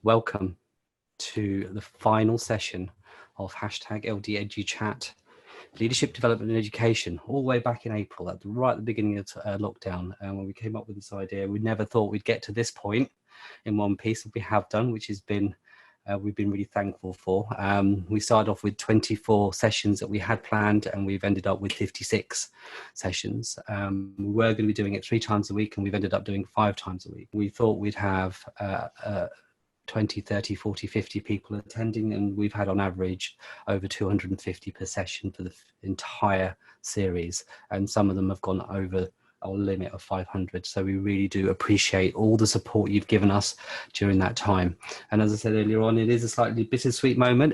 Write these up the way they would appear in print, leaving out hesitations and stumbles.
Welcome to the final session of #LDEduChat Leadership Development and Education, all the way back in April, right at the beginning of lockdown. And when we came up with this idea, we never thought we'd get to this point in one piece, and we have done, which has been we've been really thankful for. We started off with 24 sessions that we had planned, and we've ended up with 56 sessions. We were going to be doing it 3 times a week, and we've ended up doing 5 times a week. We thought we'd have 20, 30, 40, 50 people attending, and we've had on average over 250 per session for the entire series, and some of them have gone over our limit of 500. So we really do appreciate all the support you've given us during that time. And as I said earlier on, it is a slightly bittersweet moment.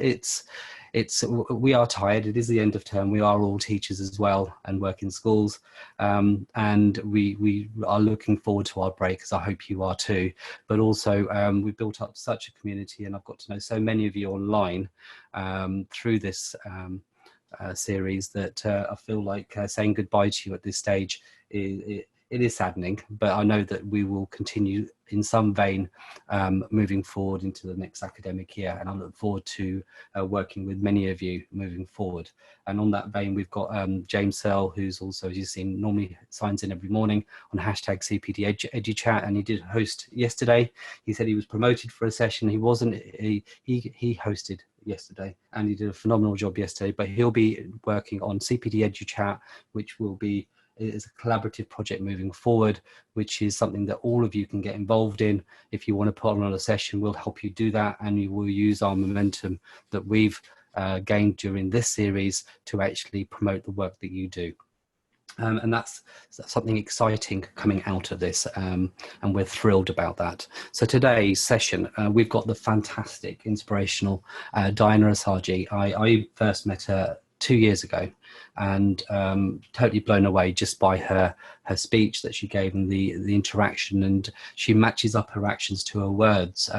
We are tired. It is the end of term. We are all teachers as well and work in schools, and we are looking forward to our break, as I hope you are too. But also we've built up such a community, and I've got to know so many of you online through this series that I feel like saying goodbye to you at this stage it is saddening, but I know that we will continue in some vein moving forward into the next academic year, and I look forward to working with many of you moving forward. And on that vein, we've got James Searle, who's also, as you've seen, normally signs in every morning on #CPDEduChat, and he did host yesterday. He said he was promoted for a session. He wasn't. He hosted yesterday, and he did a phenomenal job yesterday, but he'll be working on CPDEduChat, which will be is a collaborative project moving forward, which is something that all of you can get involved in. If you want to put on a session, we'll help you do that, and you will use our momentum that we've gained during this series to actually promote the work that you do. And that's something exciting coming out of this, and we're thrilled about that. So today's session, we've got the fantastic, inspirational Diana Osagie. I first met her 2 years ago, and totally blown away just by her speech that she gave and the interaction, and she matches up her actions to her words.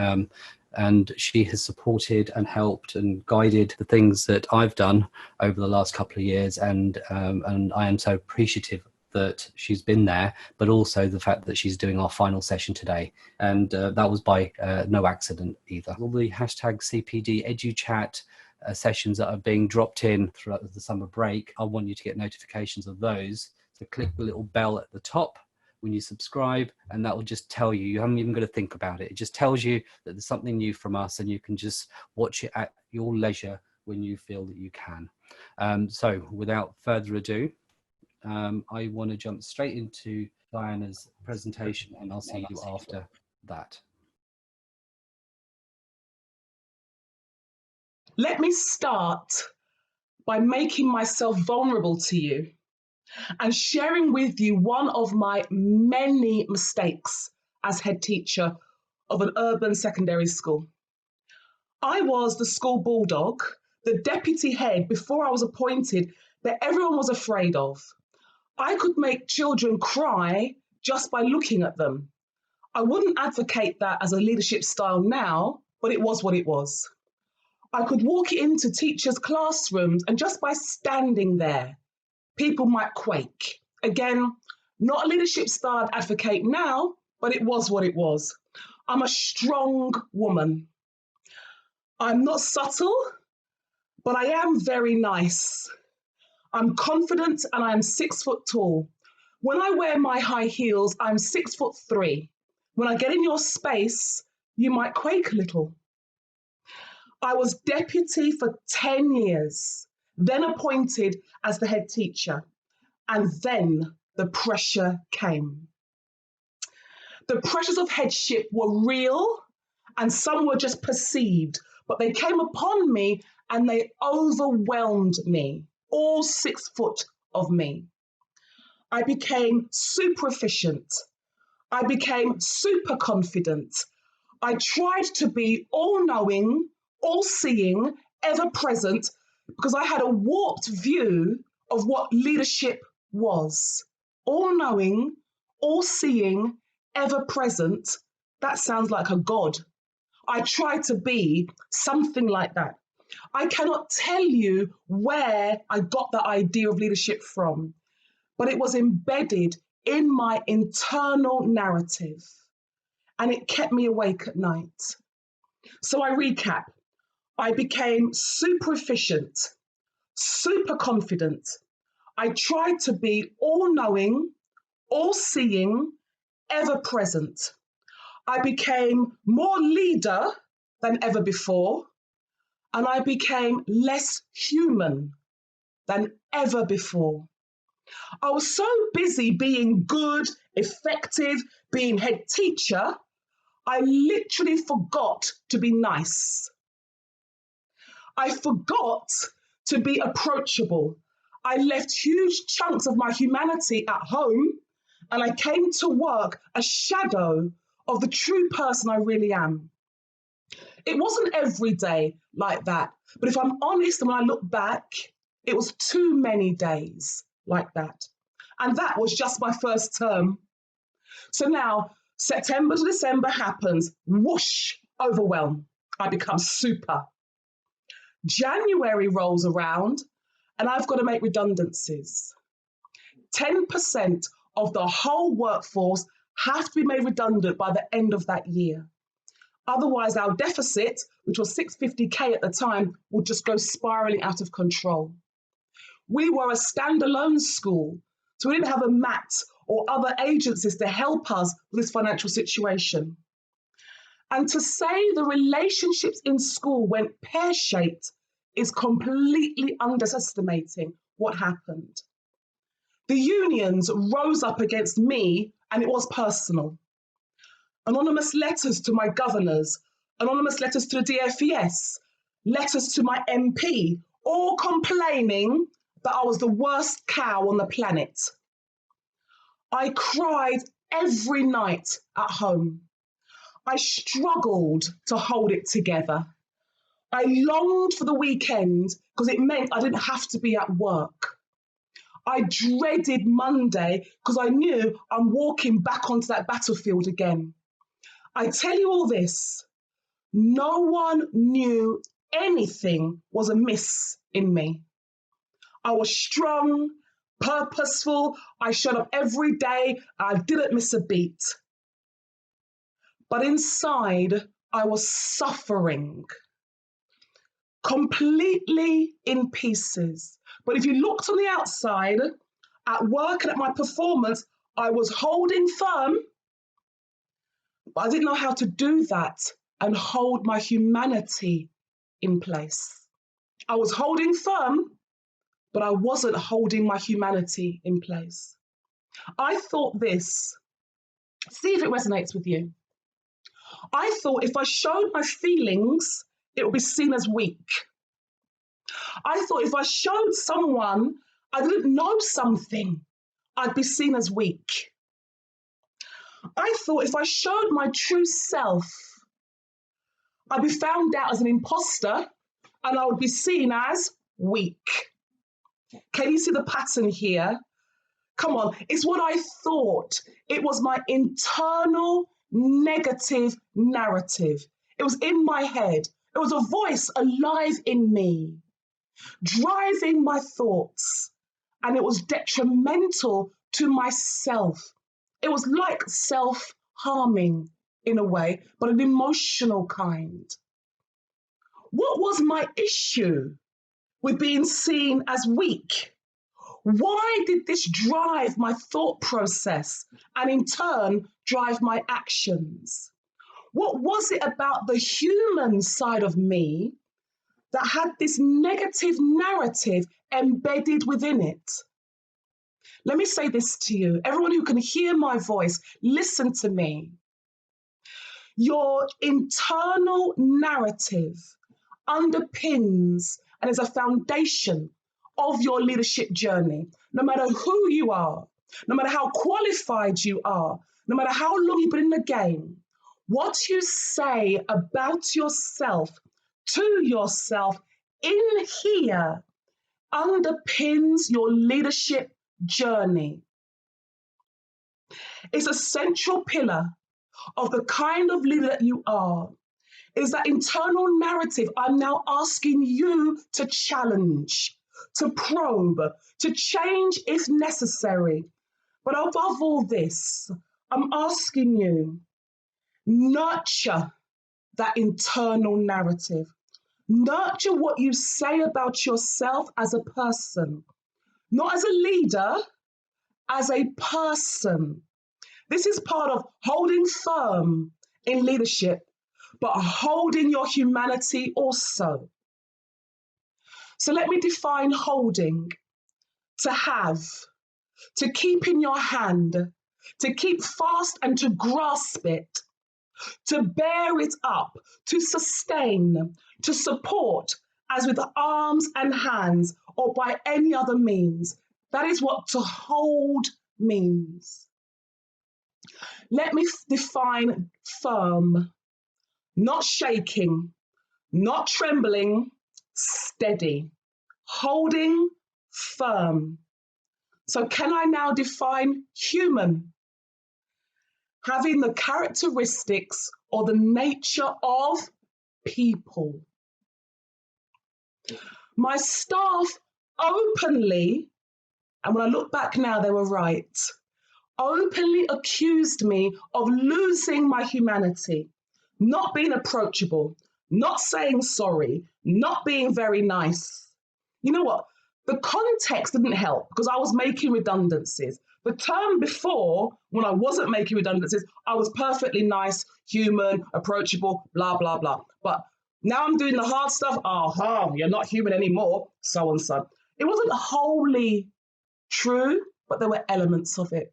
And she has supported and helped and guided the things that I've done over the last couple of years, and I am so appreciative that she's been there, but also the fact that she's doing our final session today, and that was by no accident either. All the #CPDEduChat sessions that are being dropped in throughout the summer break, I want you to get notifications of those. So click the little bell at the top when you subscribe, and that will just tell you, you haven't even got to think about it. It just tells you that there's something new from us, and you can just watch it at your leisure when you feel that you can. So without further ado, I want to jump straight into Diana's presentation, and I'll see you after that. Let me start by making myself vulnerable to you and sharing with you one of my many mistakes as head teacher of an urban secondary school. I was the school bulldog, the deputy head before I was appointed, that everyone was afraid of. I could make children cry just by looking at them. I wouldn't advocate that as a leadership style now, but it was what it was. I could walk into teachers' classrooms, and just by standing there, people might quake. Again, not a leadership style I'd advocate now, but it was what it was. I'm a strong woman. I'm not subtle, but I am very nice. I'm confident, and I am 6 foot tall. When I wear my high heels, I'm 6'3". When I get in your space, you might quake a little. I was deputy for 10 years, then appointed as the head teacher, and then the pressure came. The pressures of headship were real, and some were just perceived, but they came upon me and they overwhelmed me, all 6 foot of me. I became super efficient. I became super confident. I tried to be all-knowing, all-seeing, ever-present, because I had a warped view of what leadership was. All-knowing, all-seeing, ever-present, that sounds like a god. I tried to be something like that. I cannot tell you where I got the idea of leadership from, but it was embedded in my internal narrative, and it kept me awake at night. So I recap. I became super efficient, super confident. I tried to be all-knowing, all-seeing, ever-present. I became more leader than ever before, and I became less human than ever before. I was so busy being good, effective, being head teacher, I literally forgot to be nice. I forgot to be approachable. I left huge chunks of my humanity at home, and I came to work a shadow of the true person I really am. It wasn't every day like that, but if I'm honest, and when I look back, it was too many days like that. And that was just my first term. So now, September to December happens, whoosh, overwhelm. I become super. January rolls around, and I've got to make redundancies. 10% of the whole workforce have to be made redundant by the end of that year. Otherwise, our deficit, which was 650k at the time, would just go spiraling out of control. We were a standalone school, so we didn't have a MAT or other agencies to help us with this financial situation. And to say the relationships in school went pear-shaped is completely underestimating what happened. The unions rose up against me, and it was personal. Anonymous letters to my governors, anonymous letters to the DFES, letters to my MP, all complaining that I was the worst cow on the planet. I cried every night at home. I struggled to hold it together. I longed for the weekend because it meant I didn't have to be at work. I dreaded Monday because I knew I'm walking back onto that battlefield again. I tell you all this, no one knew anything was amiss in me. I was strong, purposeful, I showed up every day, I didn't miss a beat. But inside, I was suffering, completely in pieces. But if you looked on the outside, at work and at my performance, I was holding firm, but I didn't know how to do that and hold my humanity in place. I was holding firm, but I wasn't holding my humanity in place. I thought this, see if it resonates with you. I thought if I showed my feelings, it would be seen as weak. I thought if I showed someone I didn't know something, I'd be seen as weak. I thought if I showed my true self, I'd be found out as an imposter and I would be seen as weak. Can you see the pattern here? Come on, it's what I thought. It was my internal negative narrative. It was in my head. It was a voice alive in me, driving my thoughts, and it was detrimental to myself. It was like self-harming in a way, but an emotional kind. What was my issue with being seen as weak? Why did this drive my thought process and in turn drive my actions? What was it about the human side of me that had this negative narrative embedded within it? Let me say this to you. Everyone who can hear my voice, listen to me. Your internal narrative underpins and is a foundation of your leadership journey. No matter who you are, no matter how qualified you are, no matter how long you've been in the game, what you say about yourself, to yourself, in here, underpins your leadership journey. It's a central pillar of the kind of leader that you are. Is that internal narrative I'm now asking you to challenge, to probe, to change if necessary. But above all this, I'm asking you, nurture that internal narrative. Nurture what you say about yourself as a person, not as a leader, as a person. This is part of holding firm in leadership, but holding your humanity also. So let me define holding: to have, to keep in your hand, to keep fast and to grasp it, to bear it up, to sustain, to support, as with arms and hands or by any other means. That is what to hold means. Let me define firm: not shaking, not trembling, steady, holding firm. So can I now define human? Having the characteristics or the nature of people. My staff openly, and when I look back now, they were right, openly accused me of losing my humanity, not being approachable, not saying sorry, not being very nice. You know what? The context didn't help because I was making redundancies. The term before, when I wasn't making redundancies, I was perfectly nice, human, approachable, blah, blah, blah. But now I'm doing the hard stuff. You're not human anymore, so and so. It wasn't wholly true, but there were elements of it.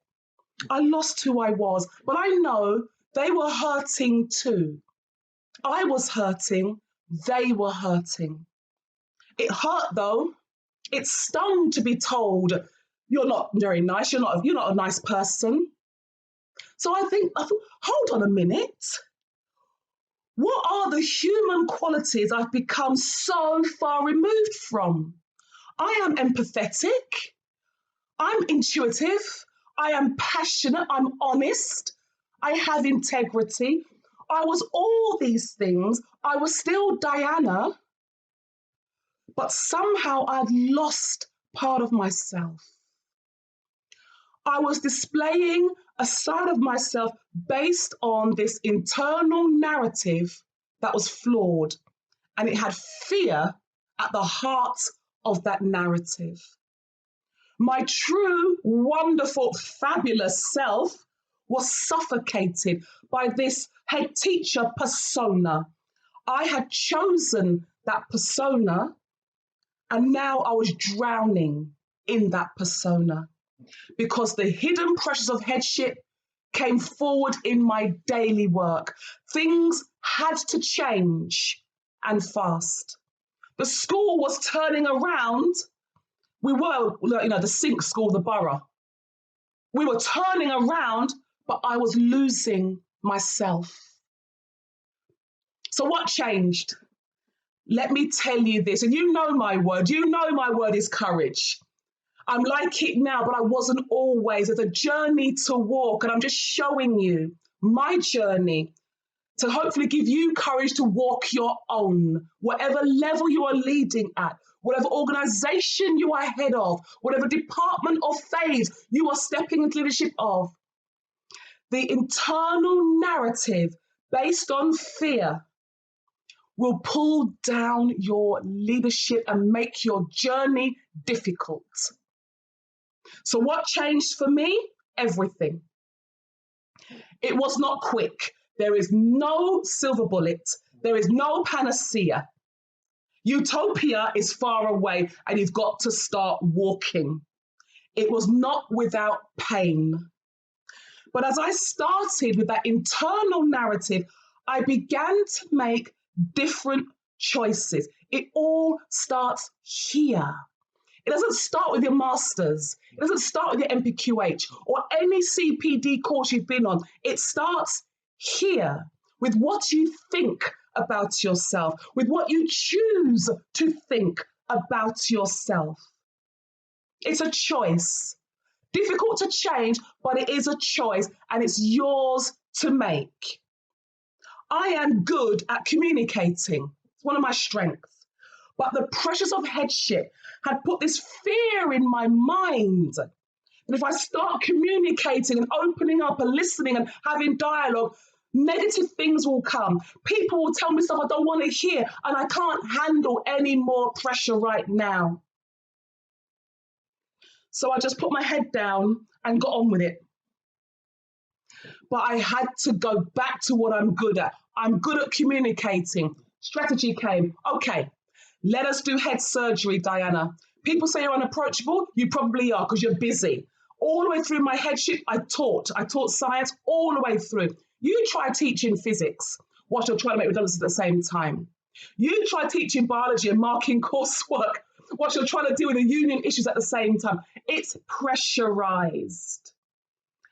I lost who I was, but I know they were hurting too. I was hurting, they were hurting. It hurt though. It stung to be told, you're not very nice, you're not a nice person. So I thought, hold on a minute. What are the human qualities I've become so far removed from? I am empathetic, I'm intuitive, I am passionate, I'm honest, I have integrity. I was all these things. I was still Diana, but somehow I'd lost part of myself. I was displaying a side of myself based on this internal narrative that was flawed, and it had fear at the heart of that narrative. My true, wonderful, fabulous self was suffocated by this head teacher persona. I had chosen that persona, and now I was drowning in that persona because the hidden pressures of headship came forward in my daily work. Things had to change, and fast. The school was turning around. We were, the sink school, the borough. We were turning around, but I was losing myself. So what changed? Let me tell you this, and you know my word is courage. I'm like it now, but I wasn't always. It's a journey to walk, and I'm just showing you my journey to hopefully give you courage to walk your own, whatever level you are leading at, whatever organisation you are head of, whatever department or phase you are stepping into leadership of. The internal narrative based on fear will pull down your leadership and make your journey difficult. So what changed for me? Everything. It was not quick. There is no silver bullet. There is no panacea. Utopia is far away, and you've got to start walking. It was not without pain. But as I started with that internal narrative, I began to make different choices. It all starts here. It doesn't start with your masters. It doesn't start with your MPQH or any CPD course you've been on. It starts here with what you think about yourself, with what you choose to think about yourself. It's a choice. Difficult to change, but it is a choice, and it's yours to make. I am good at communicating. It's one of my strengths. But the pressures of headship had put this fear in my mind that if I start communicating and opening up and listening and having dialogue, Negative things will come. People will tell me stuff I don't want to hear, and I can't handle any more pressure right now. So I just put my head down and got on with it. But I had to go back to what I'm good at. I'm good at communicating. Strategy came. Okay, let us do head surgery, Diana. People say you're unapproachable. You probably are because you're busy. All the way through my headship, I taught science all the way through. You try teaching physics whilst you're trying to make redundancies at the same time. You try teaching biology and marking coursework whilst you're trying to deal with the union issues at the same time. It's pressurized.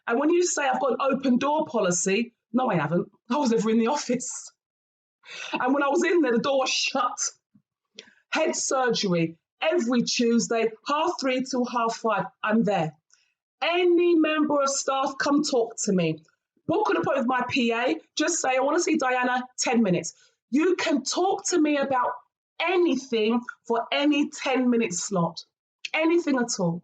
And when you say I've got an open door policy, no, I haven't. I was never in the office. And when I was in there, the door was shut. Head surgery, every Tuesday, 3:30 till 5:30, I'm there. Any member of staff, come talk to me. Book an appointment with my PA, just say, I want to see Diana, 10 minutes. You can talk to me about anything for any 10-minute slot, anything at all.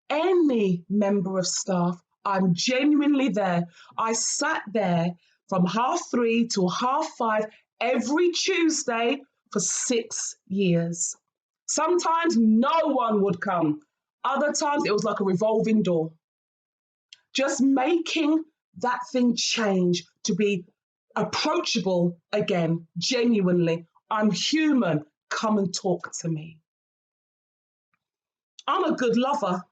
Any member of staff, I'm genuinely there. I sat there from 3:30 till 5:30 every Tuesday for 6 years. Sometimes no one would come. Other times it was like a revolving door. Just making that thing change to be approachable again, genuinely. I'm human. Come and talk to me. I'm a good lover.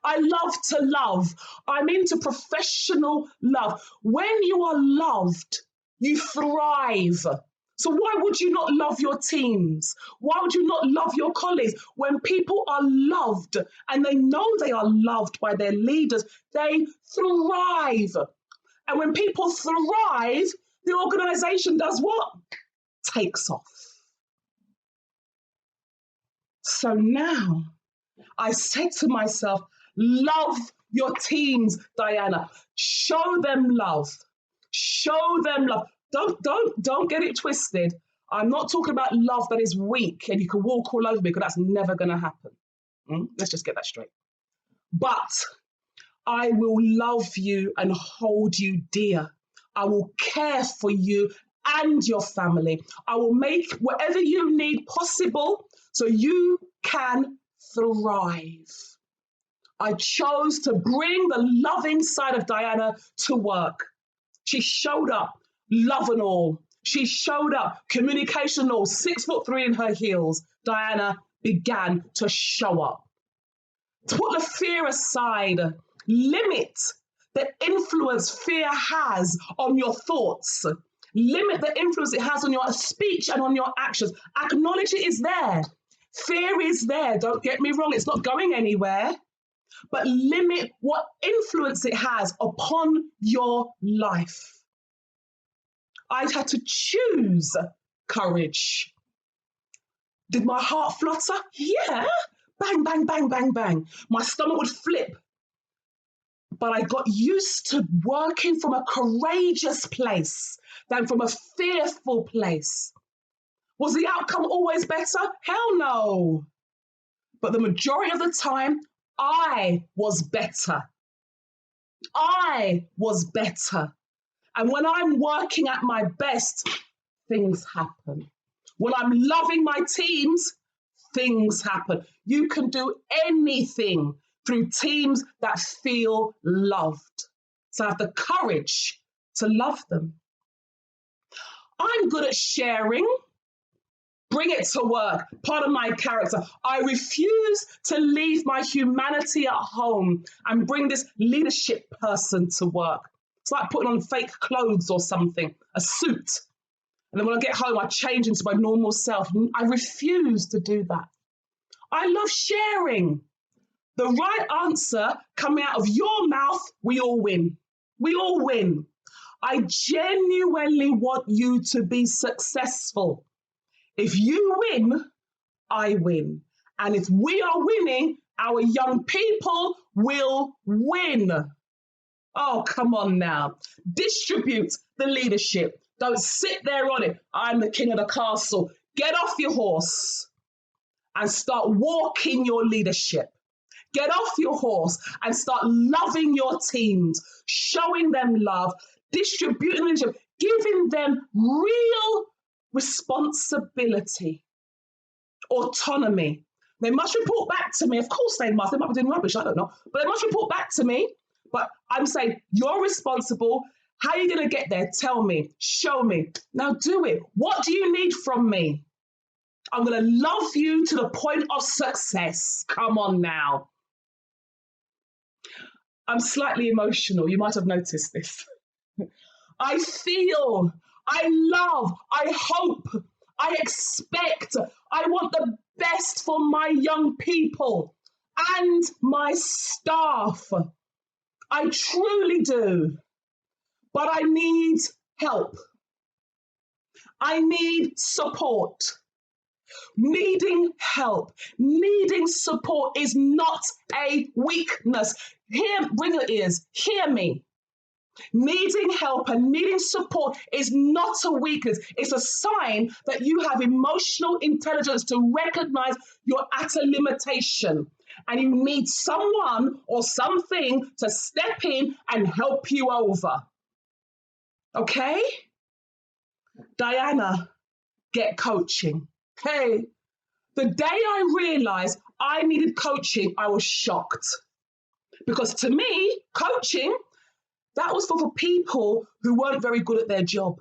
I love to love. I'm into professional love. When you are loved, you thrive. So why would you not love your teams? Why would you not love your colleagues? When people are loved and they know they are loved by their leaders, they thrive. And when people thrive, the organisation does what? Takes off. So now I said to myself, love your teams, Diana. Show them love. Show them love. Don't get it twisted. I'm not talking about love that is weak and you can walk all over me, because that's never going to happen. Let's just get that straight. But I will love you and hold you dear. I will care for you and your family. I will make whatever you need possible so you can thrive. I chose to bring the loving side of Diana to work. She showed up, love and all. She showed up, communication and all, 6'3" in her heels. Diana began to show up. To put the fear aside, limit the influence fear has on your thoughts. Limit the influence it has on your speech and on your actions. Acknowledge it is there. Fear is there. Don't get me wrong. It's not going anywhere. But limit what influence it has upon your life. I had to choose courage. Did my heart flutter? Yeah. Bang, bang, bang, bang, bang. My stomach would flip. But I got used to working from a courageous place than from a fearful place. Was the outcome always better? Hell no. But the majority of the time, I was better. I was better. And when I'm working at my best, things happen. When I'm loving my teams, things happen. You can do anything through teams that feel loved. So have the courage to love them. I'm good at sharing. Bring it to work. Part of my character. I refuse to leave my humanity at home and bring this leadership person to work. It's like putting on fake clothes or something, a suit. And then when I get home, I change into my normal self. I refuse to do that. I love sharing. The right answer coming out of your mouth, we all win. We all win. I genuinely want you to be successful. If you win, I win. And if we are winning, our young people will win. Oh, come on now. Distribute the leadership. Don't sit there on it. I'm the king of the castle. Get off your horse and start walking your leadership. Get off your horse and start loving your teams, showing them love, distributing leadership, giving them real responsibility, autonomy. They must report back to me. Of course they must. They might be doing rubbish, I don't know. But they must report back to me. But I'm saying, you're responsible. How are you going to get there? Tell me. Show me. Now do it. What do you need from me? I'm going to love you to the point of success. Come on now. I'm slightly emotional. You might have noticed this. I feel, I love, I hope, I expect, I want the best for my young people and my staff. I truly do. But I need help. I need support. Needing help, needing support is not a weakness. Bring your ears, hear me. Needing help and needing support is not a weakness. It's a sign that you have emotional intelligence to recognize you're at a limitation and you need someone or something to step in and help you over. Okay? Diana, get coaching. Hey, the day I realized I needed coaching, I was shocked. Because to me, coaching, that was for people who weren't very good at their job.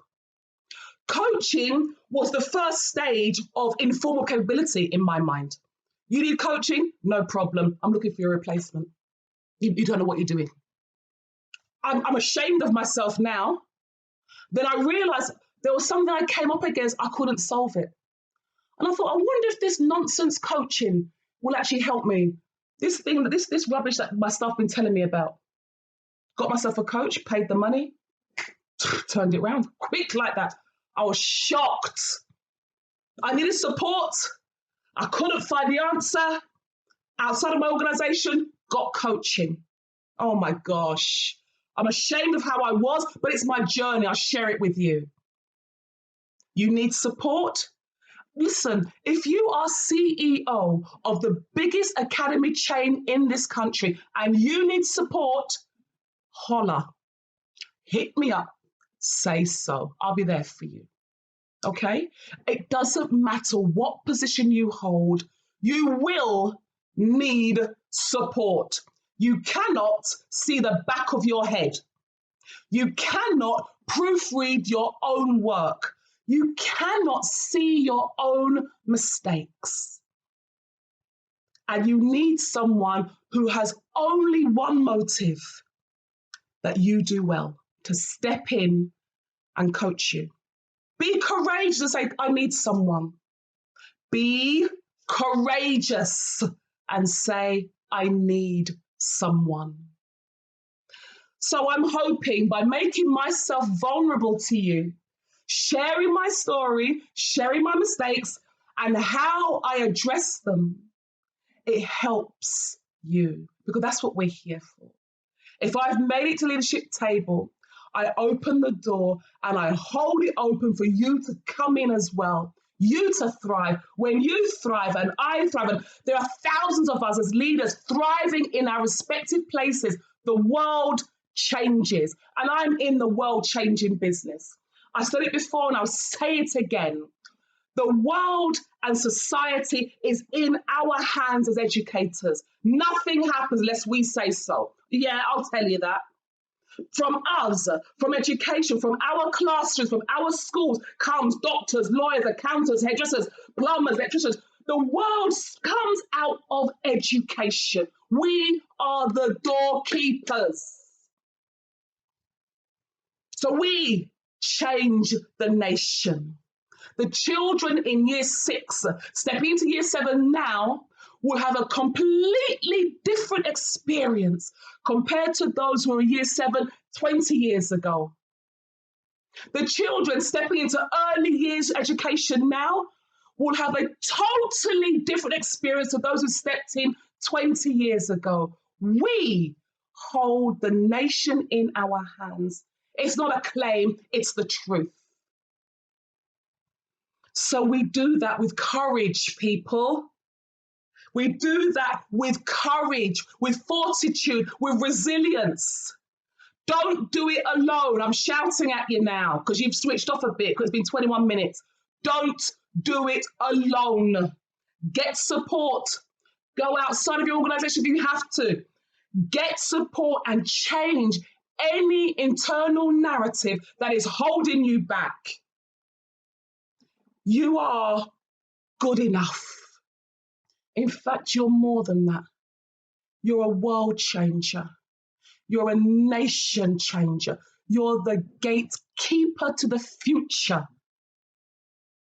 Coaching was the first stage of informal capability in my mind. You need coaching? No problem. I'm looking for your replacement. You don't know what you're doing. I'm ashamed of myself now. Then I realized there was something I came up against, I couldn't solve it. And I thought, I wonder if this nonsense coaching will actually help me. This rubbish that my staff been telling me about. Got myself a coach, paid the money, turned it around, quick like that. I was shocked. I needed support. I couldn't find the answer. Outside of my organisation, got coaching. Oh my gosh. I'm ashamed of how I was, but it's my journey. I'll share it with you. You need support? Listen, if you are CEO of the biggest academy chain in this country and you need support, holler, hit me up, say so. I'll be there for you. Okay? It doesn't matter what position you hold, you will need support. You cannot see the back of your head. You cannot proofread your own work. You cannot see your own mistakes. And you need someone who has only one motive, that you do well, to step in and coach you. Be courageous and say, I need someone. Be courageous and say, I need someone. So I'm hoping by making myself vulnerable to you, sharing my story, sharing my mistakes, and how I address them, it helps you, because that's what we're here for. If I've made it to leadership table, I open the door and I hold it open for you to come in as well, you to thrive. When you thrive and I thrive, and there are thousands of us as leaders thriving in our respective places, the world changes. And I'm in the world changing business. I said it before and I'll say it again. The world and society is in our hands as educators. Nothing happens unless we say so. Yeah, I'll tell you that. From us, from education, from our classrooms, from our schools, comes doctors, lawyers, accountants, hairdressers, plumbers, electricians. The world comes out of education. We are the doorkeepers. So we change the nation. The children in year 6, stepping into year 7 now, will have a completely different experience compared to those who were in year 7 20 years ago. The children stepping into early years education now will have a totally different experience to those who stepped in 20 years ago. We hold the nation in our hands. It's not a claim, it's the truth. So we do that with courage, people. We do that with courage, with fortitude, with resilience. Don't do it alone. I'm shouting at you now because you've switched off a bit because it's been 21 minutes. Don't do it alone. Get support. Go outside of your organisation if you have to. Get support and change any internal narrative that is holding you back. You are good enough. In fact, you're more than that. You're a world changer. You're a nation changer. You're the gatekeeper to the future.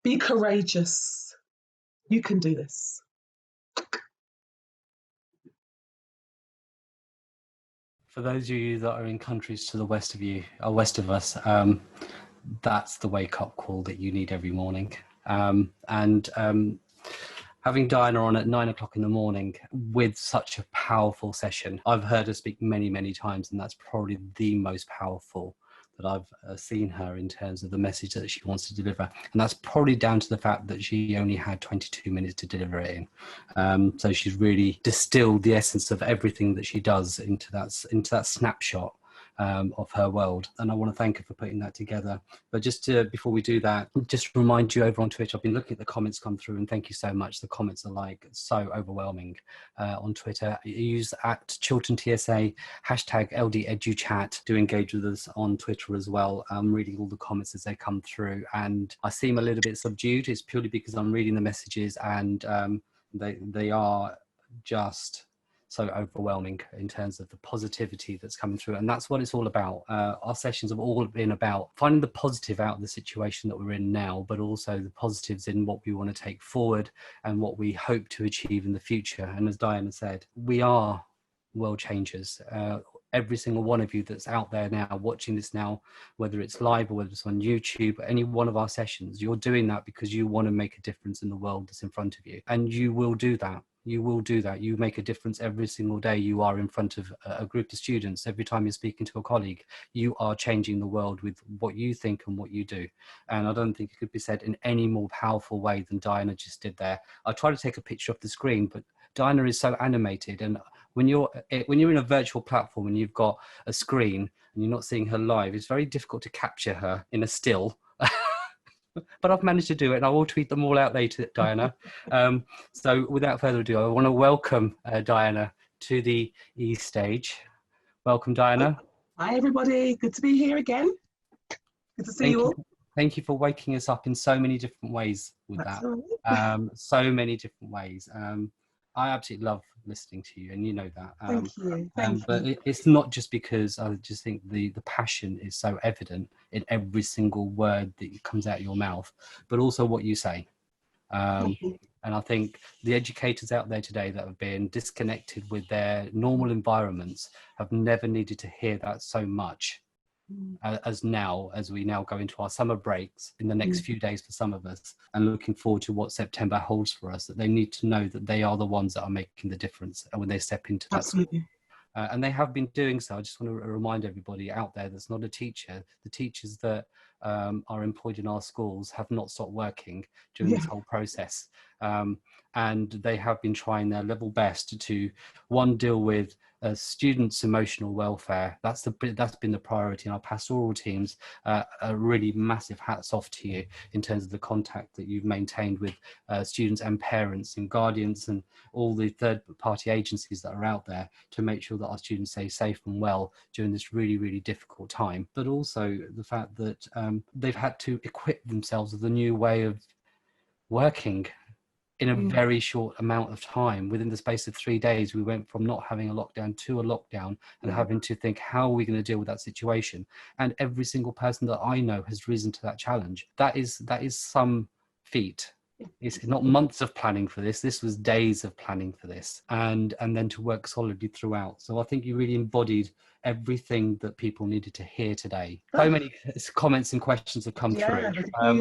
Be courageous. You can do this. For those of you that are in countries to the west of you, or west of us, that's the wake-up call that you need every morning. Having Diana on at 9 o'clock in the morning with such a powerful session, I've heard her speak many, many times, and that's probably the most powerful that I've seen her in terms of the message that she wants to deliver. And that's probably down to the fact that she only had 22 minutes to deliver it in. So she's really distilled the essence of everything that she does into that snapshot of her world, and I want to thank her for putting that together. But just before we do that, just remind you over on Twitter, I've been looking at the comments come through, and thank you so much. The comments are like so overwhelming on Twitter. Use at Chiltern TSA hashtag LDEduChat to engage with us on Twitter as well. I'm reading all the comments as they come through, and I seem a little bit subdued. It's purely because I'm reading the messages, and they are just so overwhelming in terms of the positivity that's coming through. And that's what it's all about. Our sessions have all been about finding the positive out of the situation that we're in now, but also the positives in what we want to take forward and what we hope to achieve in the future. And as Diana said, we are world changers. Every single one of you that's out there now watching this now, whether it's live or whether it's on YouTube, any one of our sessions, you're doing that because you want to make a difference in the world that's in front of you. And you will do that. You will do that. You make a difference every single day you are in front of a group of students. Every time you're speaking to a colleague, you are changing the world with what you think and what you do. And I don't think it could be said in any more powerful way than Diana just did there. I try to take a picture off the screen, but Diana is so animated. And when you're in a virtual platform and you've got a screen and you're not seeing her live, it's very difficult to capture her in a still. But I've managed to do it, and I will tweet them all out later, Diana. So without further ado, I want to welcome Diana to the E stage. Welcome, Diana. Hi, everybody. Good to be here again. Good to see you all. Thank you for waking us up in so many different ways with that. So many different ways. I absolutely love listening to you, and you know that. Thank you. Thank but you. It's not just because I just think the passion is so evident in every single word that comes out of your mouth, but also what you say. And I think the educators out there today that have been disconnected with their normal environments have never needed to hear that so much as we now go into our summer breaks in the next few days for some of us, and looking forward to what September holds for us, that they need to know that they are the ones that are making the difference when they step into that school. And they have been doing so. I just want to remind everybody out there that's not a teacher, the teachers that are employed in our schools have not stopped working during this whole process. And they have been trying their level best to, one, deal with students' emotional welfare. That's been the priority. And our pastoral teams, a really massive hats off to you in terms of the contact that you've maintained with students and parents and guardians and all the third-party agencies that are out there to make sure that our students stay safe and well during this really, really difficult time. But also the fact that they've had to equip themselves with a new way of working in a very short amount of time. Within the space of 3 days, we went from not having a lockdown to a lockdown and having to think, how are we going to deal with that situation? And every single person that I know has risen to that challenge. That is some feat. It's not months of planning for this. This was days of planning for this, and then to work solidly throughout. So I think you really embodied everything that people needed to hear today. So many comments and questions have come through.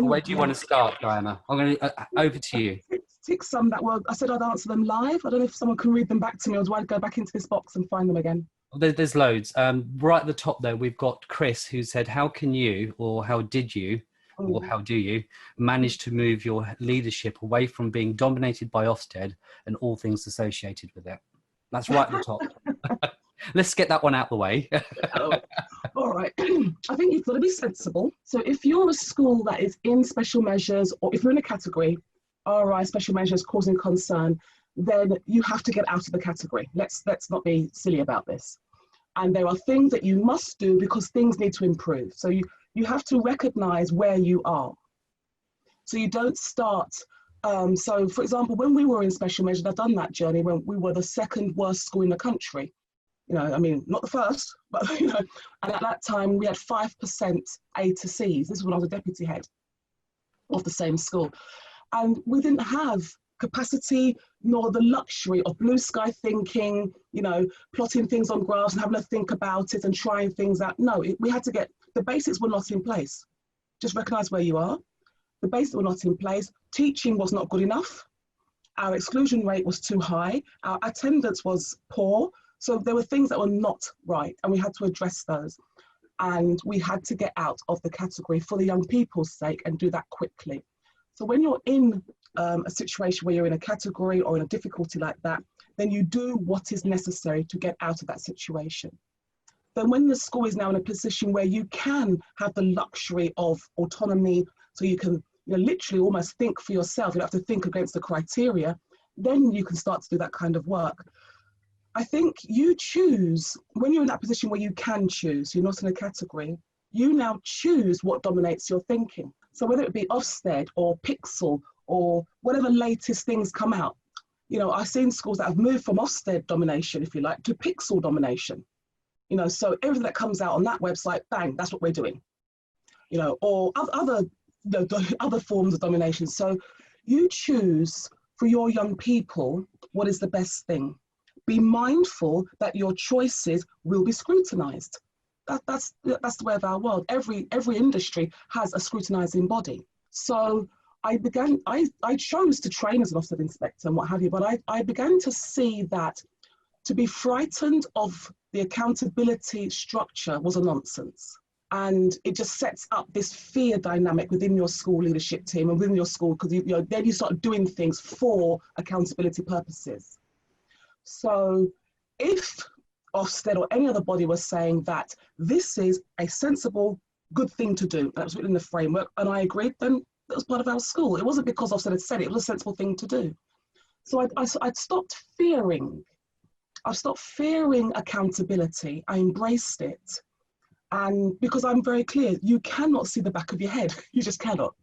Where do you want to start, Diana? I'm going to over to you. Tick some that were, I said I'd answer them live. I don't know if someone can read them back to me, or do I go back into this box and find them again? There's loads. Right at the top there, we've got Chris, who said, how can you, or how did you, or how do you manage to move your leadership away from being dominated by Ofsted and all things associated with it? That's right at the top. Let's get that one out the way. All right. I think you've got to be sensible. So if you're a school that is in special measures, or if you're in a category, RI, special measures causing concern, then you have to get out of the category. Let's not be silly about this. And there are things that you must do because things need to improve. So you have to recognize where you are. So you don't start, so for example, when we were in special measures, I've done that journey when we were the second worst school in the country. You know, I mean, not the first, but, you know, and at that time we had 5% A to Cs. This was when I was a deputy head of the same school. And we didn't have capacity nor the luxury of blue sky thinking, you know, plotting things on graphs and having to think about it and trying things out. No, we had to get, the basics were not in place. Just recognize where you are. The basics were not in place. Teaching was not good enough. Our exclusion rate was too high. Our attendance was poor. So there were things that were not right, and we had to address those. And we had to get out of the category for the young people's sake and do that quickly. So when you're in a situation where you're in a category or in a difficulty like that, then you do what is necessary to get out of that situation. Then when the school is now in a position where you can have the luxury of autonomy, so you can, you know, literally almost think for yourself, you don't have to think against the criteria, then you can start to do that kind of work. I think you choose, when you're in that position where you can choose, you're not in a category, you now choose what dominates your thinking. So whether it be Ofsted or Pixel or whatever latest things come out, you know, I've seen schools that have moved from Ofsted domination, if you like, to Pixel domination. You know, so everything that comes out on that website, bang, that's what we're doing. You know, or other forms of domination. So you choose for your young people what is the best thing. Be mindful that your choices will be scrutinized. That's the way of our world. Every industry has a scrutinizing body. So I chose to train as an Ofsted inspector and what have you, but I began to see that to be frightened of the accountability structure was a nonsense. And it just sets up this fear dynamic within your school leadership team and within your school, because then you start doing things for accountability purposes. So if Ofsted or any other body was saying that this is a sensible, good thing to do, and that was written in the framework, and I agreed, then that was part of our school. It wasn't because Ofsted had said it, it was a sensible thing to do. So I'd stopped fearing. I stopped fearing accountability. I embraced it. And because I'm very clear, you cannot see the back of your head. You just cannot.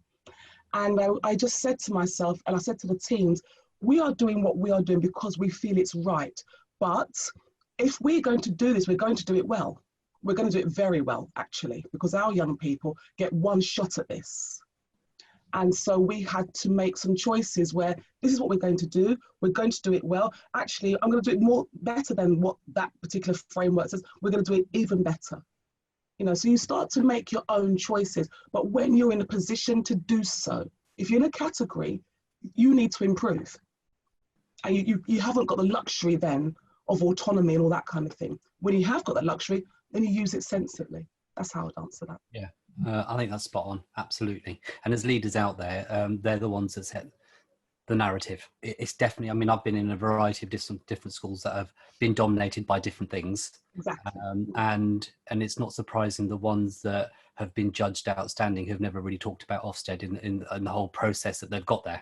And I just said to myself, and I said to the teams, we are doing what we are doing because we feel it's right. But if we're going to do this, we're going to do it well. We're going to do it very well, actually, because our young people get one shot at this. And so we had to make some choices where this is what we're going to do. We're going to do it well. Actually, I'm going to do it better than what that particular framework says. We're going to do it even better. You know, so you start to make your own choices. But when you're in a position to do so, if you're in a category, you need to improve. And you haven't got the luxury then of autonomy and all that kind of thing. When you have got that luxury, then you use it sensibly. That's how I'd answer that. Yeah, I think that's spot on. Absolutely. And as leaders out there, they're the ones that set the narrative. It's definitely, I mean, I've been in a variety of different schools that have been dominated by different things. Exactly. And it's not surprising the ones that have been judged outstanding have never really talked about Ofsted in the whole process that they've got there.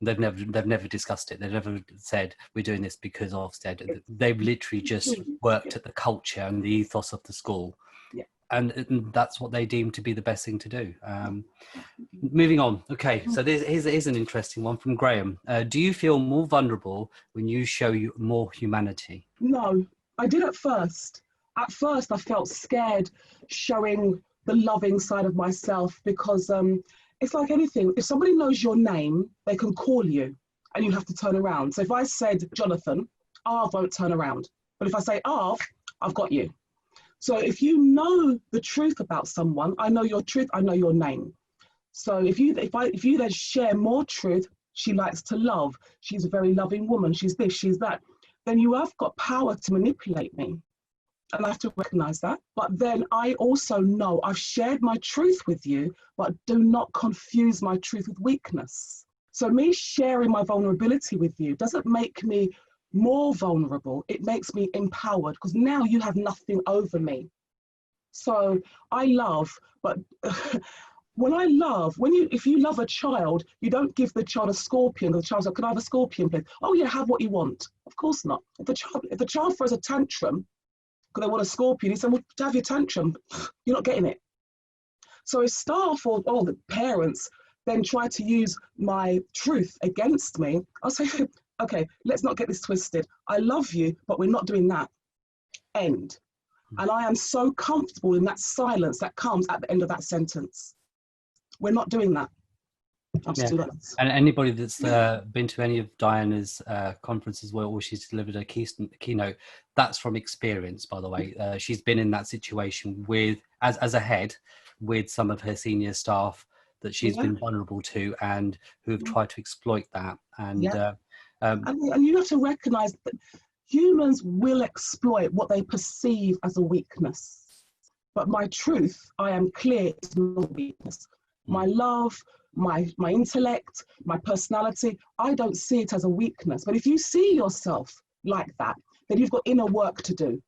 They've never discussed it. They've never said we're doing this because of Ofsted. They've literally just worked at the culture and the ethos of the school, and that's what they deem to be the best thing to do. Moving on. Okay, so here's an interesting one from Graham. Do you feel more vulnerable when you show more humanity? No, I did at first. At first, I felt scared showing the loving side of myself because it's like anything. If somebody knows your name, they can call you and you have to turn around. So if I said Jonathan, Arv won't turn around. But if I say Arv, I've got you. So if you know the truth about someone, I know your truth, I know your name. So if you then share more truth, she likes to love, she's a very loving woman, she's this, she's that, then you have got power to manipulate me. And I have to recognize that. But then I also know I've shared my truth with you, but do not confuse my truth with weakness. So me sharing my vulnerability with you doesn't make me more vulnerable. It makes me empowered because now you have nothing over me. So I love, but if you love a child, you don't give the child a scorpion. The child says, "Can I have a scorpion, please?" "Oh yeah, have what you want." Of course not. If the child throws a tantrum because they want a scorpion, you say, "Well, have your tantrum." You're not getting it. So if staff or the parents then try to use my truth against me, I'll say, "Okay, let's not get this twisted. I love you, but we're not doing that." End. And I am so comfortable in that silence that comes at the end of that sentence. We're not doing that. I'm Yeah. still not. And anybody that's been to any of Diana's conferences where she's delivered a keynote, that's from experience, by the way. She's been in that situation with, as a head, with some of her senior staff that she's been vulnerable to and who've tried to exploit that. And and you have to recognize that humans will exploit what they perceive as a weakness. But my truth, I am clear, is not a weakness. My love, my intellect, my personality, I don't see it as a weakness. But if you see yourself like that, then you've got inner work to do.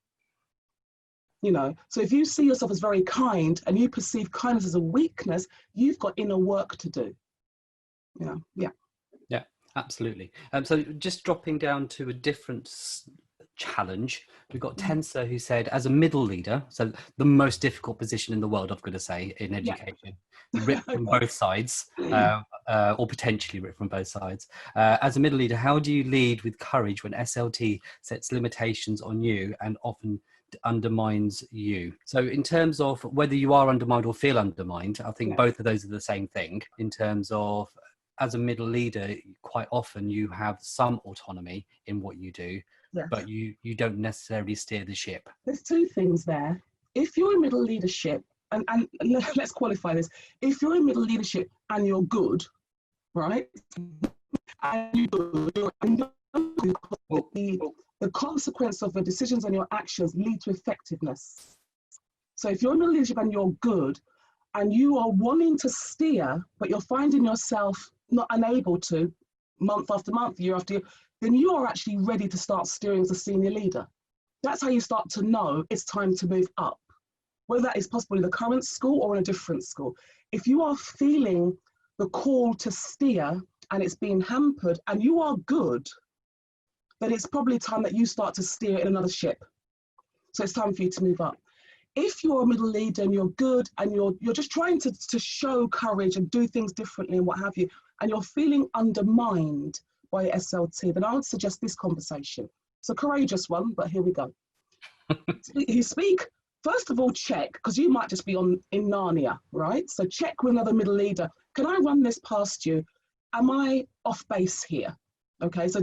You know, so if you see yourself as very kind and you perceive kindness as a weakness, you've got inner work to do. You know, yeah. Yeah, absolutely. So just dropping down to a different challenge, we've got Tensa, who said, as a middle leader, so the most difficult position in the world, I've got to say, in education, ripped from both sides, or potentially ripped from both sides. As a middle leader, how do you lead with courage when SLT sets limitations on you and often undermines you? So in terms of whether you are undermined or feel undermined, I think both of those are the same thing. In terms of, as a middle leader, quite often you have some autonomy in what you do, but you don't necessarily steer the ship. There's two things there. If you're in middle leadership, and let's qualify this, if you're in middle leadership and you're good, right, and the consequence of the decisions and your actions lead to effectiveness. So if you're in middle leadership and you're good, and you are wanting to steer, but you're finding yourself not unable to, month after month, year after year, then you are actually ready to start steering as a senior leader. That's how you start to know it's time to move up, whether that is possible in the current school or in a different school. If you are feeling the call to steer and it's being hampered and you are good, then it's probably time that you start to steer in another ship. So it's time for you to move up. If you're a middle leader and you're good and you're just trying to show courage and do things differently and what have you, and you're feeling undermined by SLT, then I would suggest this conversation. It's a courageous one, but here we go. You speak, first of all, check, because you might just be in Narnia, right? So check with another middle leader. Can I run this past you? Am I off base here? Okay, so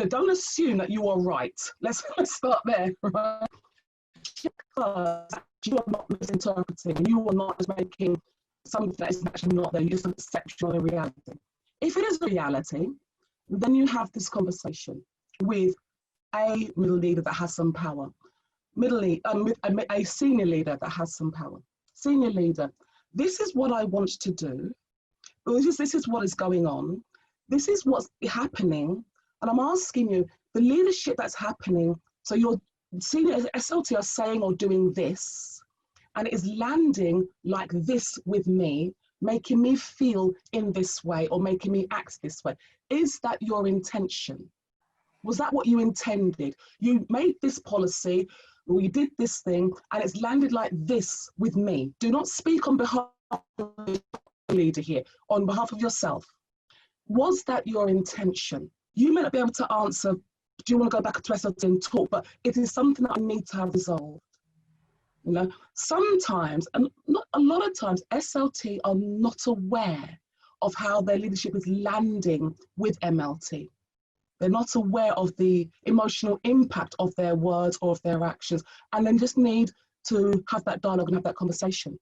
don't assume that you are right. Let's start there, right? You are not misinterpreting, you are not just making something that is actually not there, you just accept your reality. If it is reality, then you have this conversation with a middle leader that has some power, a senior leader that has some power. Senior leader, this is what I want to do, this is what is going on, this is what's happening, and I'm asking you, the leadership that's happening, so your senior SLT are saying or doing this, and it is landing like this with me, making me feel in this way or making me act this way. Is that your intention? Was that what you intended? You made this policy, or you did this thing, and it's landed like this with me. Do not speak on behalf of the leader here, on behalf of yourself. Was that your intention? You may not be able to answer, do you want to go back to SLT and talk, but it is something that I need to have resolved. You know, sometimes, and not a lot of times, SLT are not aware of how their leadership is landing with MLT. They're not aware of the emotional impact of their words or of their actions, and then just need to have that dialogue and have that conversation.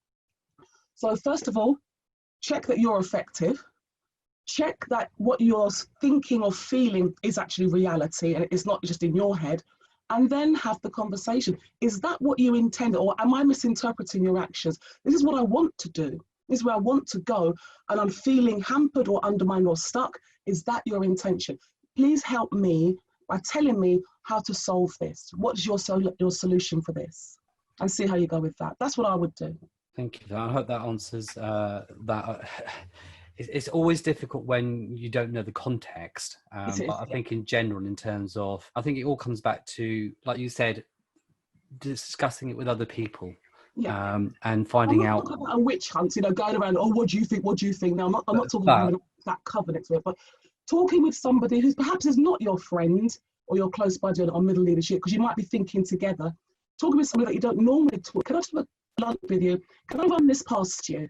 So first of all, check that you're effective. Check that what you're thinking or feeling is actually reality and it's not just in your head. And then have the conversation. Is that what you intended, or am I misinterpreting your actions? This is what I want to do. This is where I want to go, and I'm feeling hampered or undermined or stuck. Is that your intention? Please help me by telling me how to solve this. What's your solution for this? and see how you go with that. That's what I would do. Thank you. I hope that answers that. It's always difficult when you don't know the context. But I think in general, in terms of, I think it all comes back to, like you said, discussing it with other people. Yeah. And finding out. I'm not talking about a witch hunt, you know, going around, oh, what do you think? What do you think? No, I'm not talking about having that covenant to it, but talking with somebody who perhaps is not your friend or your close buddy on middle leadership, because you might be thinking together, talking with somebody that you don't normally talk. Can I just have a lunch with you? Can I run this past you?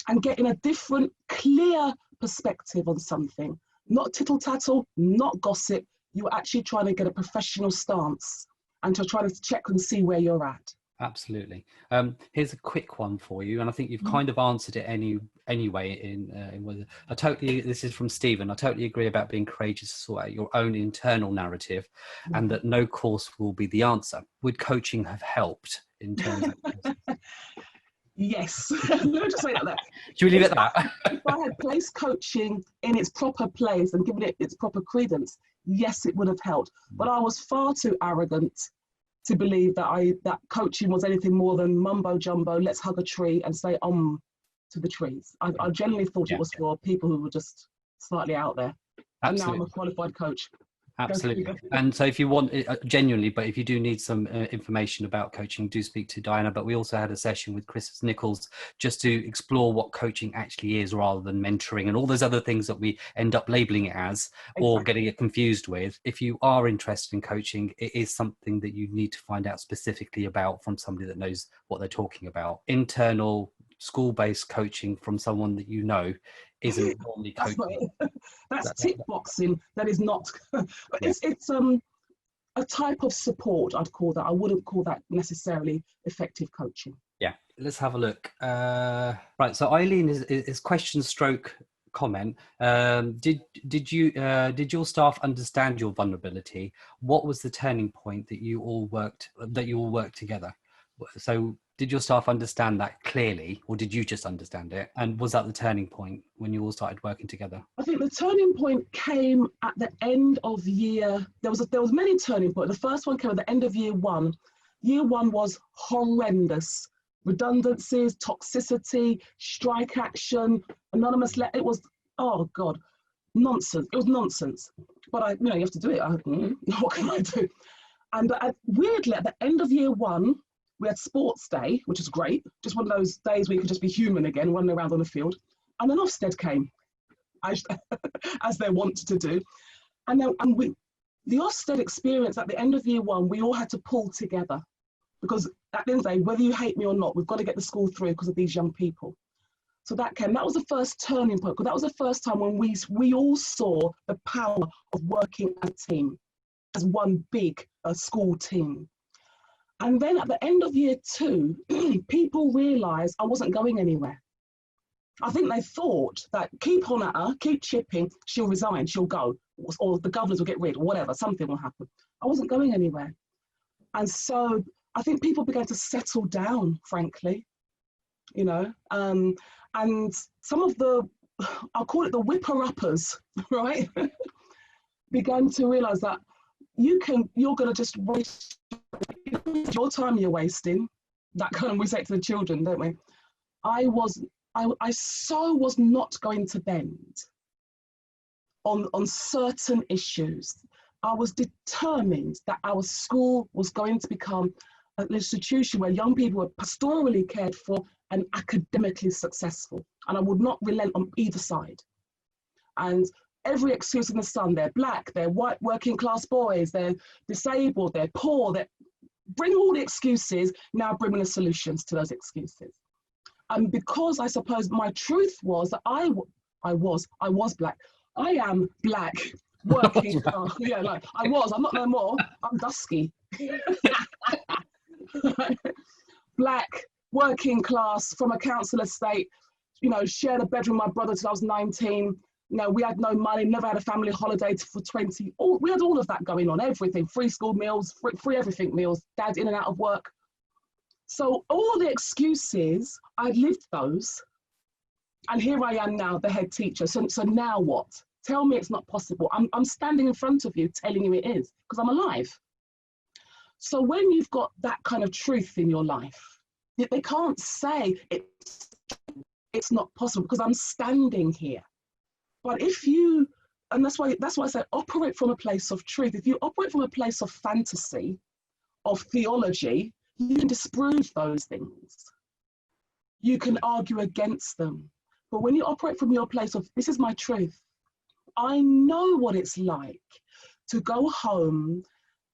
And getting a different, clear perspective on something, not tittle tattle, not gossip. You're actually trying to get a professional stance and to try to check and see where you're at. Absolutely. Here's a quick one for you, and I think you've kind of answered it anyway. This is from Stephen. I totally agree about being courageous to sort out your own internal narrative, and that no course will be the answer. Would coaching have helped in terms of? Yes. Let me just say that. Should we leave it at that? If I had placed coaching in its proper place and given it its proper credence, yes, it would have helped. But I was far too arrogant to believe that coaching was anything more than mumbo jumbo, let's hug a tree and say to the trees. I generally thought it was for people who were just slightly out there. Absolutely. And now I'm a qualified coach. Absolutely. And so if you want genuinely, but if you do need some information about coaching, do speak to Diana. But we also had a session with Chris Nichols just to explore what coaching actually is, rather than mentoring and all those other things that we end up labeling it as or getting it confused with. If you are interested in coaching, it is something that you need to find out specifically about from somebody that knows what they're talking about. Internal school-based coaching from someone that you know isn't normally coaching. That's tick boxing. That is not. It's a type of support, I'd call that. I wouldn't call that necessarily effective coaching. Yeah, let's have a look. Right, so Eileen is question stroke comment. Did your staff understand your vulnerability? What was the turning point that you all worked together? So did your staff understand that clearly, or did you just understand it? And was that the turning point when you all started working together? I think the turning point came at the end of year. There was many turning points. The first one came at the end of year one. Year one was horrendous. Redundancies, toxicity, strike action, anonymous. It was, oh God, nonsense. It was nonsense. But you have to do it. What can I do? And weirdly, at the end of year one, we had sports day, which is great. Just one of those days where you could just be human again, running around on the field. And then Ofsted came, as they want to do. And the Ofsted experience at the end of year one, we all had to pull together. Because at the end of the day, whether you hate me or not, we've got to get the school through because of these young people. So that was the first turning point, because that was the first time when we all saw the power of working as a team, as one big school team. And then at the end of year two, people realised I wasn't going anywhere. I think they thought that keep on at her, keep chipping, she'll resign, she'll go, or the governors will get rid, or whatever, something will happen. I wasn't going anywhere. And so I think people began to settle down, frankly, and some of I'll call it the whipper-uppers, right, began to realise that you're going to just waste your time you're wasting. That kind of, we say to the children, don't we? I so was not going to bend on certain issues. I was determined that our school was going to become an institution where young people were pastorally cared for and academically successful. And I would not relent on either side. And every excuse in the sun, they're black, they're white working class boys, they're disabled, they're poor, bring all the excuses, now bring me the solutions to those excuses. And because I suppose my truth was that I was black. I am black, working class. Yeah, like I'm not no more, I'm dusky. Black, working class, from a council estate, shared a bedroom with my brother till I was 19. We had no money, never had a family holiday for 20. We had all of that going on, everything, free school meals, free everything meals, dad in and out of work. So all the excuses, I'd lived those. And here I am now, the head teacher. So now what? Tell me it's not possible. I'm standing in front of you telling you it is, because I'm alive. So when you've got that kind of truth in your life, they can't say it's not possible because I'm standing here. But if you, and that's why I say operate from a place of truth. If you operate from a place of fantasy, of theology, you can disprove those things. You can argue against them. But when you operate from your place of, this is my truth, I know what it's like to go home,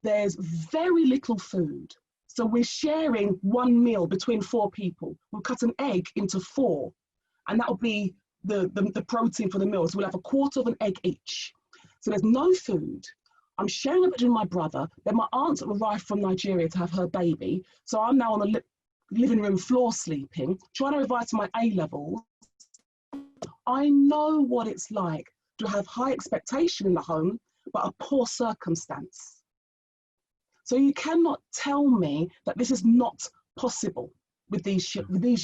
there's very little food. So we're sharing one meal between 4 people. We'll cut an egg into 4, and that'll be the protein for the meal. So we'll have a quarter of an egg each. So there's no food. I'm sharing it between my brother. Then my aunt arrived from Nigeria to have her baby. So I'm now on the living room floor sleeping, trying to revise my A-levels. I know what it's like to have high expectation in the home, but a poor circumstance. So you cannot tell me that this is not possible with these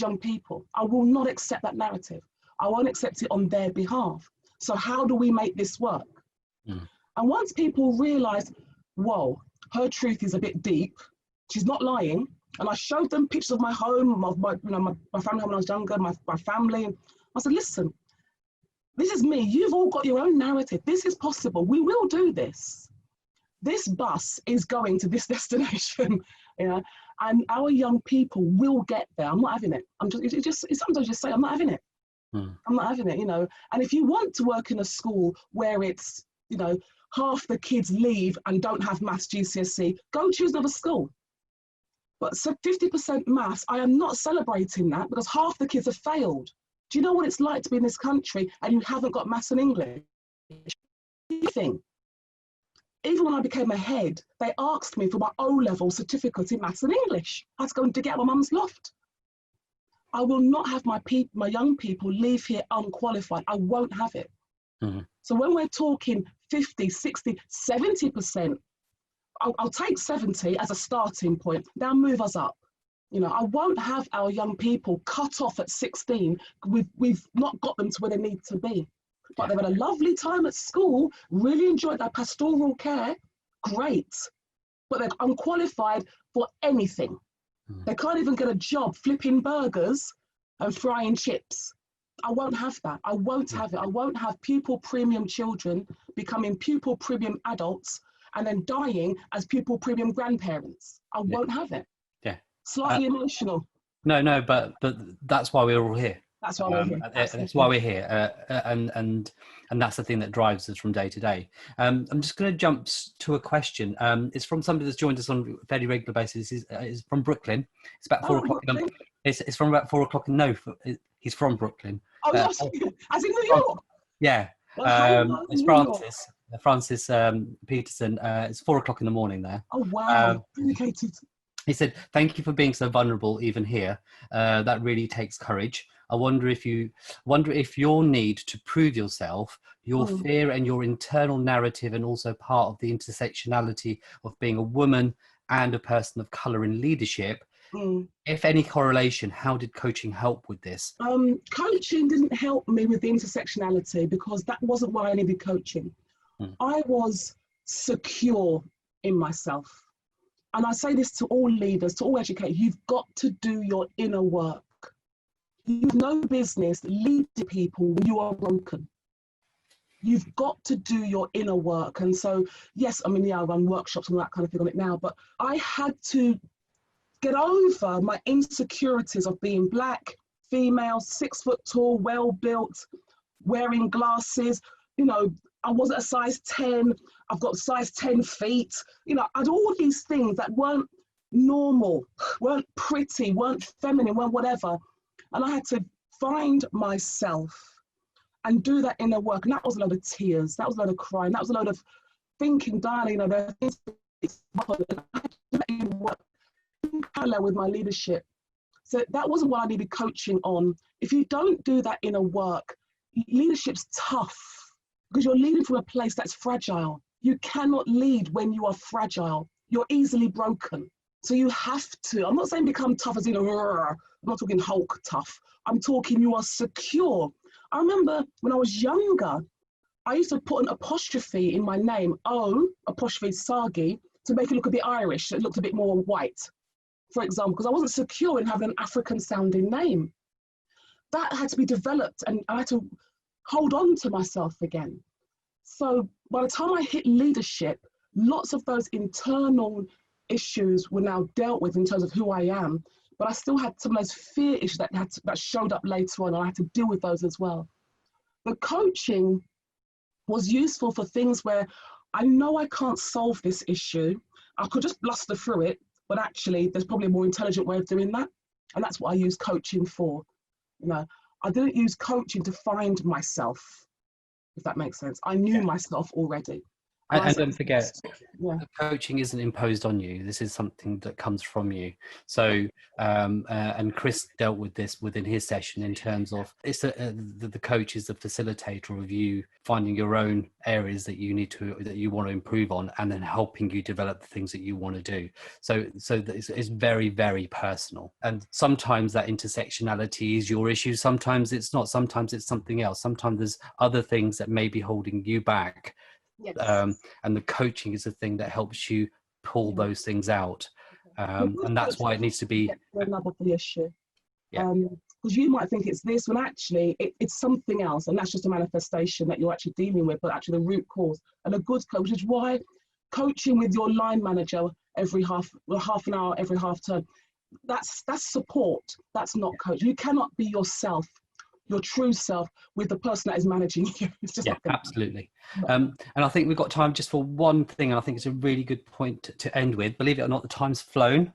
young people. I will not accept that narrative. I won't accept it on their behalf. So how do we make this work? And once people realize, whoa, her truth is a bit deep, she's not lying, and I showed them pictures of my home, of my family when I was younger, my family. I said, listen, this is me. You've all got your own narrative. This is possible. We will do this. This bus is going to this destination, and our young people will get there. I'm not having it. Sometimes just say, I'm not having it. I'm not having it, And if you want to work in a school where it's, half the kids leave and don't have maths GCSE, go choose another school. But so 50% maths, I am not celebrating that because half the kids have failed. Do you know what it's like to be in this country and you haven't got maths and English? Even when I became a head, they asked me for my O-level certificate in maths and English. I had to go and dig out my mum's loft. I will not have my young people leave here unqualified. I won't have it. So when we're talking 50, 60, 70%, I'll take 70 as a starting point, now move us up. I won't have our young people cut off at 16. We've not got them to where they need to be. But they've had a lovely time at school, really enjoyed their pastoral care, great. But they're unqualified for anything. They can't even get a job flipping burgers and frying chips. I won't have that. I won't have it. I won't have pupil premium children becoming pupil premium adults and then dying as pupil premium grandparents. I won't have it. Yeah. Slightly emotional. No, but that's why we're all here. That's why we're here. That's why we're here, and that's the thing that drives us from day to day. I'm just going to jump to a question. It's from somebody that's joined us on a fairly regular basis. It's from Brooklyn. It's about 4 o'clock. It's from about 4 o'clock. No, he's from Brooklyn. Oh yes, as in New York. Yeah. It's Francis Peterson. It's 4 o'clock in the morning there. Oh wow, dedicated. He said, "Thank you for being so vulnerable, even here. That really takes courage. I wonder if your need to prove yourself, your fear and your internal narrative, and also part of the intersectionality of being a woman and a person of colour in leadership, if any correlation, how did coaching help with this?" Coaching didn't help me with the intersectionality because that wasn't why I needed coaching. I was secure in myself. And I say this to all leaders, to all educators, you've got to do your inner work. You've no business leading people when you are broken. You've got to do your inner work. And so, yes, I run workshops and all that kind of thing on it now, but I had to get over my insecurities of being black, female, 6 foot tall, well-built, wearing glasses. I wasn't a size 10. I've got size 10 feet. I had all these things that weren't normal, weren't pretty, weren't feminine, weren't whatever. And I had to find myself and do that inner work. And that was a load of tears. That was a load of crying. That was a load of thinking, Diana, there are things I had to work in parallel with my leadership. So that wasn't what I needed coaching on. If you don't do that inner work, leadership's tough because you're leading from a place that's fragile. You cannot lead when you are fragile. You're easily broken. So you have to, I'm not saying become tough as in, I'm not talking Hulk tough. I'm talking you are secure. I remember when I was younger, I used to put an apostrophe in my name, Osagie, to make it look a bit Irish. It looked a bit more white, for example, because I wasn't secure in having an African sounding name. That had to be developed, and I had to hold on to myself again. So by the time I hit leadership, lots of those internal issues were now dealt with in terms of who I am, but I still had some of those fear issues that showed up later on, and I had to deal with those as well. But coaching was useful for things where I know I can't solve this issue. I could just bluster through it, but actually there's probably a more intelligent way of doing that. And that's what I use coaching for. You know, I didn't use coaching to find myself, if that makes sense. I knew myself already. And don't forget, yeah. coaching isn't imposed on you. This is something that comes from you. So, and Chris dealt with this within his session in terms of the coach is the facilitator of you finding your own areas that you want to improve on, and then helping you develop the things that you want to do. So it's very, very personal. And sometimes that intersectionality is your issue. Sometimes it's not. Sometimes it's something else. Sometimes there's other things that may be holding you back. Yes. And the coaching is the thing that helps you pull those things out, and that's why it needs to be another issue. Because you might think it's this, when actually it's something else, and that's just a manifestation that you're actually dealing with, but actually the root cause. And a good coach, which is why coaching with your line manager every half an hour, every half term, that's support. That's not coach. You cannot be yourself, your true self, with the person that is managing you. It's just absolutely. And I think we've got time just for one thing, and I think it's a really good point to end with. Believe it or not, the time's flown.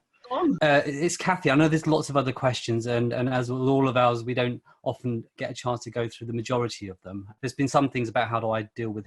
It's Kathy. I know there's lots of other questions, and as with all of ours, we don't often get a chance to go through the majority of them. There's been some things about how do I deal with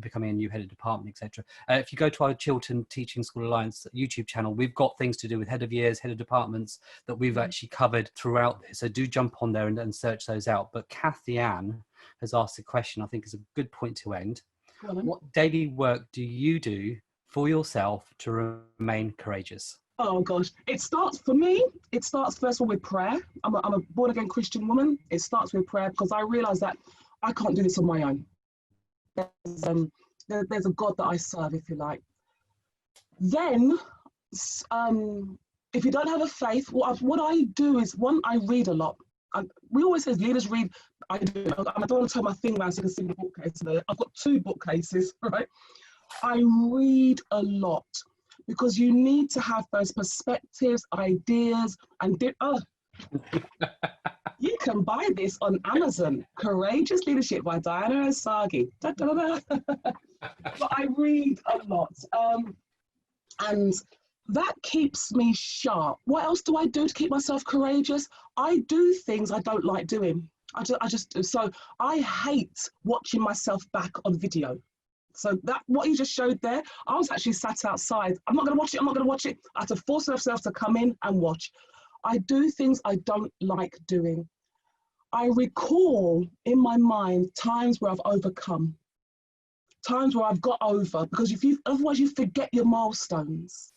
becoming a new head of department, etc. If you go to our Chiltern Teaching School Alliance YouTube channel, we've got things to do with head of years, head of departments that we've actually covered throughout this. So do jump on there and search those out. But Kathy Ann has asked a question I think is a good point to end. What daily work do you do for yourself to remain courageous? Oh gosh, it starts first of all with prayer. I'm a born again Christian woman. It starts with prayer because I realize that I can't do this on my own. There's a God that I serve, if you like. Then, if you don't have a faith, what I do is, one, I read a lot. We always say leaders read. I do. I don't want to turn my thing around so you can see the bookcase there. I've got 2 bookcases, right? I read a lot. Because you need to have those perspectives, ideas, and you can buy this on Amazon. Courageous Leadership by Diana Osagie. But I read a lot, and that keeps me sharp. What else do I do to keep myself courageous? I do things I don't like doing. So I hate watching myself back on video. So that what you just showed there, I was actually sat outside. I'm not going to watch it. I'm not going to watch it. I had to force myself to come in and watch. I do things I don't like doing. I recall in my mind times where I've overcome, times where I've got over, because otherwise you forget your milestones.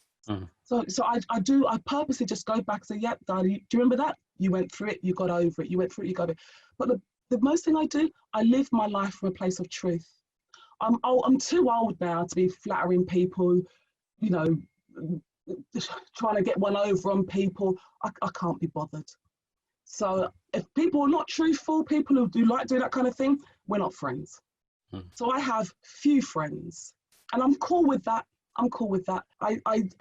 So I purposely just go back and say, yep, Daddy, do you remember that? You went through it, you got over it. You went through it, you got over it. But the most thing I do, I live my life from a place of truth. I'm too old now to be flattering people, you know, trying to get one over on people. I can't be bothered. So if people are not truthful, people who do like doing that kind of thing, we're not friends. So I have few friends, and I'm cool with that. I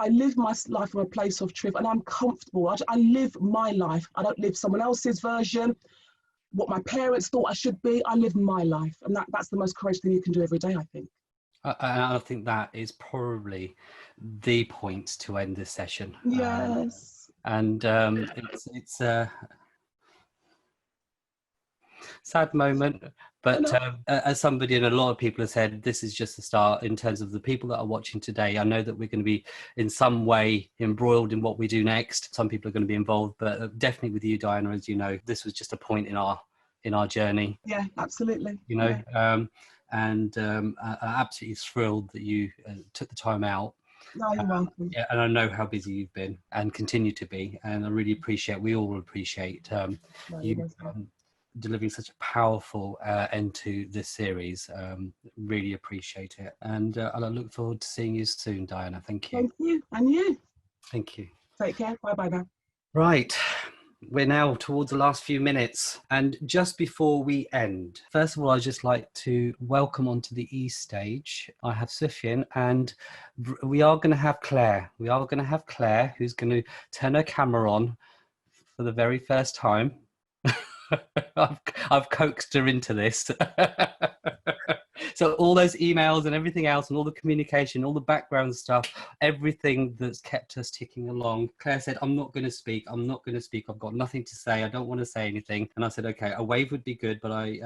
live my life from a place of truth, and I'm comfortable. I live my life. I don't live someone else's version. What my parents thought I should be, I live my life. And that's the most courageous thing you can do every day, I think. I think that is probably the point to end this session. Yes. It's a sad moment, but as somebody and a lot of people have said, this is just the start in terms of the people that are watching today. I know that we're going to be in some way embroiled in what we do next. Some people are going to be involved, but definitely with you, Diana, as you know, this was just a point in our journey. Yeah, absolutely. You know, I'm absolutely thrilled that you took the time out. No, you're welcome. Yeah, and I know how busy you've been and continue to be, and I really appreciate. We all appreciate you delivering such a powerful end to this series. Really appreciate it. And I look forward to seeing you soon, Diana. Thank you. Thank you. And you. Thank you. Take care. Bye-bye now. Right. We're now towards the last few minutes. And just before we end, first of all, I'd just like to welcome onto the E stage. I have Sufyan, and we are going to have Claire. We are going to have Claire, who's going to turn her camera on for the very first time. I've coaxed her into this. So all those emails and everything else and all the communication, all the background stuff, everything that's kept us ticking along. Claire said, I'm not going to speak. I'm not going to speak. I've got nothing to say. I don't want to say anything. And I said, okay, a wave would be good. But I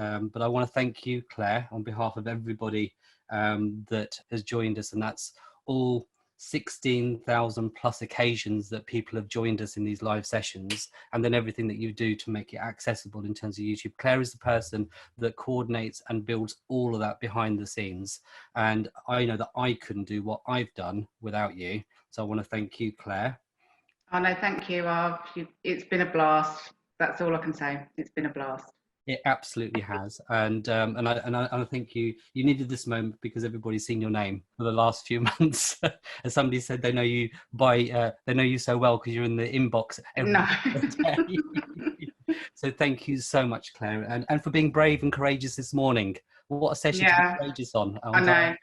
want to thank you, Claire, on behalf of everybody that has joined us. And that's all 16,000 plus occasions that people have joined us in these live sessions, and then everything that you do to make it accessible in terms of YouTube. Claire is the person that coordinates and builds all of that behind the scenes, and I know that I couldn't do what I've done without you, so I want to thank you, Claire. Oh no, thank you. It's been a blast. That's all I can say. It's been a blast. It absolutely has, and I think you needed this moment because everybody's seen your name for the last few months. As somebody said, they know you they know you so well because you're in the inbox every day. So thank you so much, Claire, and for being brave and courageous this morning. What a session to be courageous on. I know.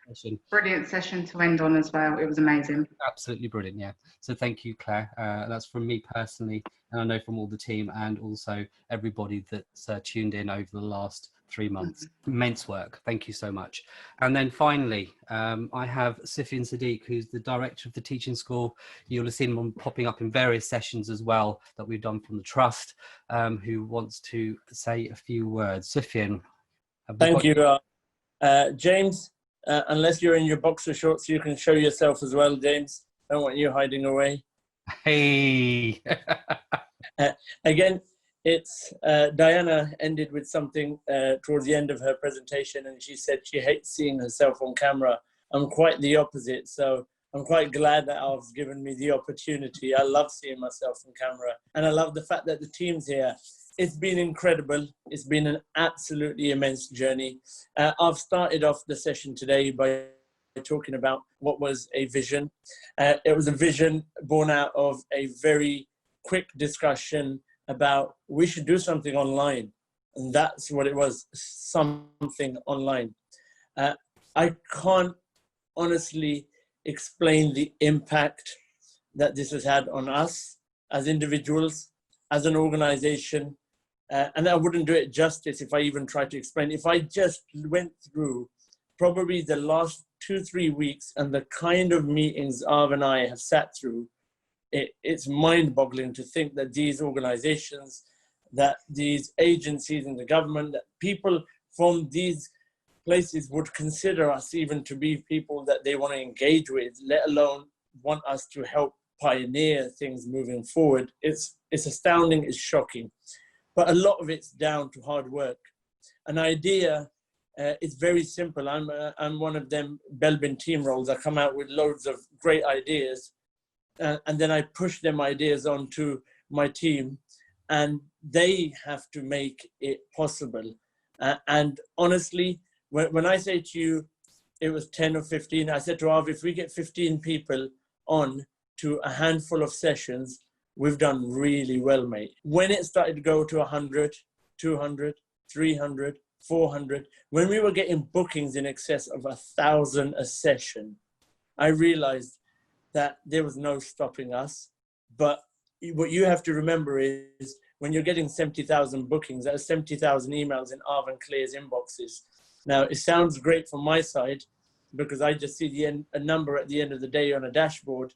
Brilliant session to end on as well. It was amazing. Absolutely brilliant, yeah. So thank you, Claire. That's from me personally, and I know from all the team and also everybody that's tuned in over the last 3 months. Immense work. Thank you so much. And then finally, I have Sufyan Sadiq, who's the director of the teaching school. You'll have seen him popping up in various sessions as well that we've done from the trust, who wants to say a few words. Sufyan. Thank you, James. Unless you're in your boxer shorts, you can show yourself as well, James. I don't want you hiding away. Hey. Again, it's Diana ended with something towards the end of her presentation, and she said she hates seeing herself on camera. I'm quite the opposite, so I'm quite glad that Alf's given me the opportunity. I love seeing myself on camera, and I love the fact that the team's here. It's been incredible. It's been an absolutely immense journey. I've started off the session today by talking about what was a vision. It was a vision born out of a very quick discussion about we should do something online. And that's what it was, something online. I can't honestly explain the impact that this has had on us as individuals, as an organization. And I wouldn't do it justice if I even tried to explain. If I just went through probably the last 2-3 weeks and the kind of meetings Arv and I have sat through, it's mind-boggling to think that these organizations, that these agencies in the government, that people from these places would consider us even to be people that they want to engage with, let alone want us to help pioneer things moving forward. It's astounding, it's shocking. But a lot of it's down to hard work. An idea is very simple. I'm one of them Belbin team roles. I come out with loads of great ideas, and then I push them ideas onto my team, and they have to make it possible. And honestly, when I say to you, it was 10 or 15, I said to Arv, if we get 15 people on to a handful of sessions, we've done really well, mate. When it started to go to 100, 200, 300, 400, when we were getting bookings in excess of 1,000 a session, I realized that there was no stopping us. But what you have to remember is when you're getting 70,000 bookings, that's 70,000 emails in Arv and Claire's inboxes. Now, it sounds great from my side because I just see a number at the end of the day on a dashboard.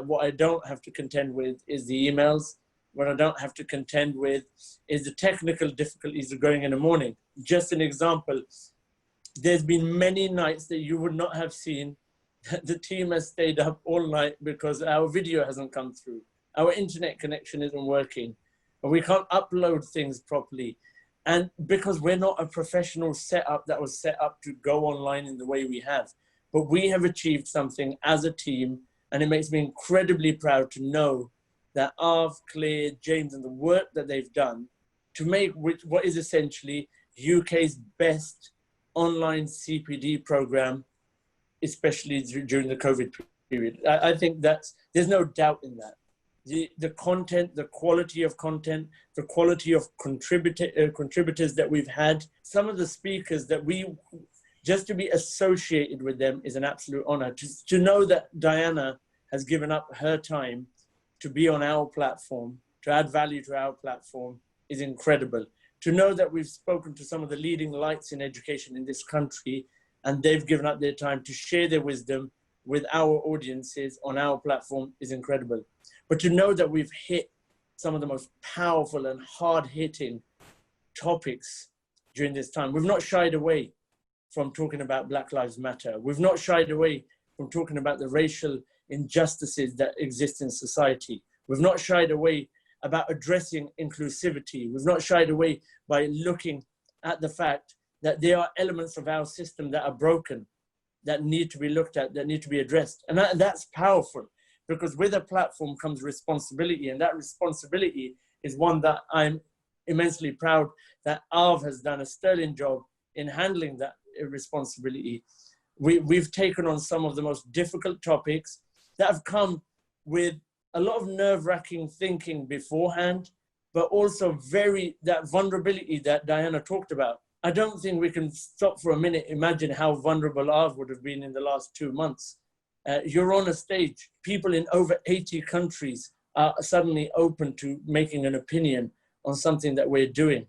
What I don't have to contend with is the emails. What I don't have to contend with is the technical difficulties of going in the morning. Just an example, there's been many nights that you would not have seen that the team has stayed up all night because our video hasn't come through. Our internet connection isn't working. We can't upload things properly. And because we're not a professional setup that was set up to go online in the way we have. But we have achieved something as a team. And it makes me incredibly proud to know that Arv, Claire, James, and the work that they've done to make what is essentially UK's best online CPD program, especially during the COVID period. I think there's no doubt in that. The content, the quality of content, the quality of contributors that we've had, some of the speakers that just to be associated with them is an absolute honor. To know that Diana has given up her time to be on our platform, to add value to our platform, is incredible. To know that we've spoken to some of the leading lights in education in this country, and they've given up their time to share their wisdom with our audiences on our platform is incredible. But to know that we've hit some of the most powerful and hard-hitting topics during this time. We've not shied away from talking about Black Lives Matter. We've not shied away from talking about the racial injustices that exist in society. We've not shied away about addressing inclusivity. We've not shied away by looking at the fact that there are elements of our system that are broken, that need to be looked at, that need to be addressed. And that's powerful, because with a platform comes responsibility, and that responsibility is one that I'm immensely proud that Arv has done a sterling job in handling that responsibility. We've taken on some of the most difficult topics that have come with a lot of nerve-wracking thinking beforehand, but also that vulnerability that Diana talked about. I don't think we can stop for a minute, imagine how vulnerable Arv would have been in the last 2 months. You're on a stage, people in over 80 countries are suddenly open to making an opinion on something that we're doing.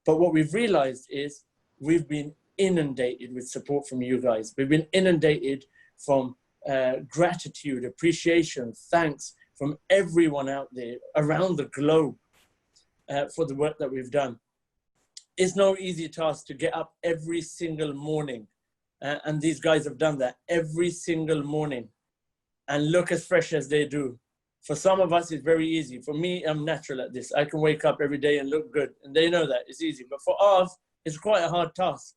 But what we've realized is we've been inundated with support from you guys. We've been inundated from gratitude, appreciation, thanks from everyone out there around the globe for the work that we've done. It's no easy task to get up every single morning, and these guys have done that every single morning and look as fresh as they do. For some of us, it's very easy. For me, I'm natural at this. I can wake up every day and look good, and they know that it's easy. But for Arv, it's quite a hard task.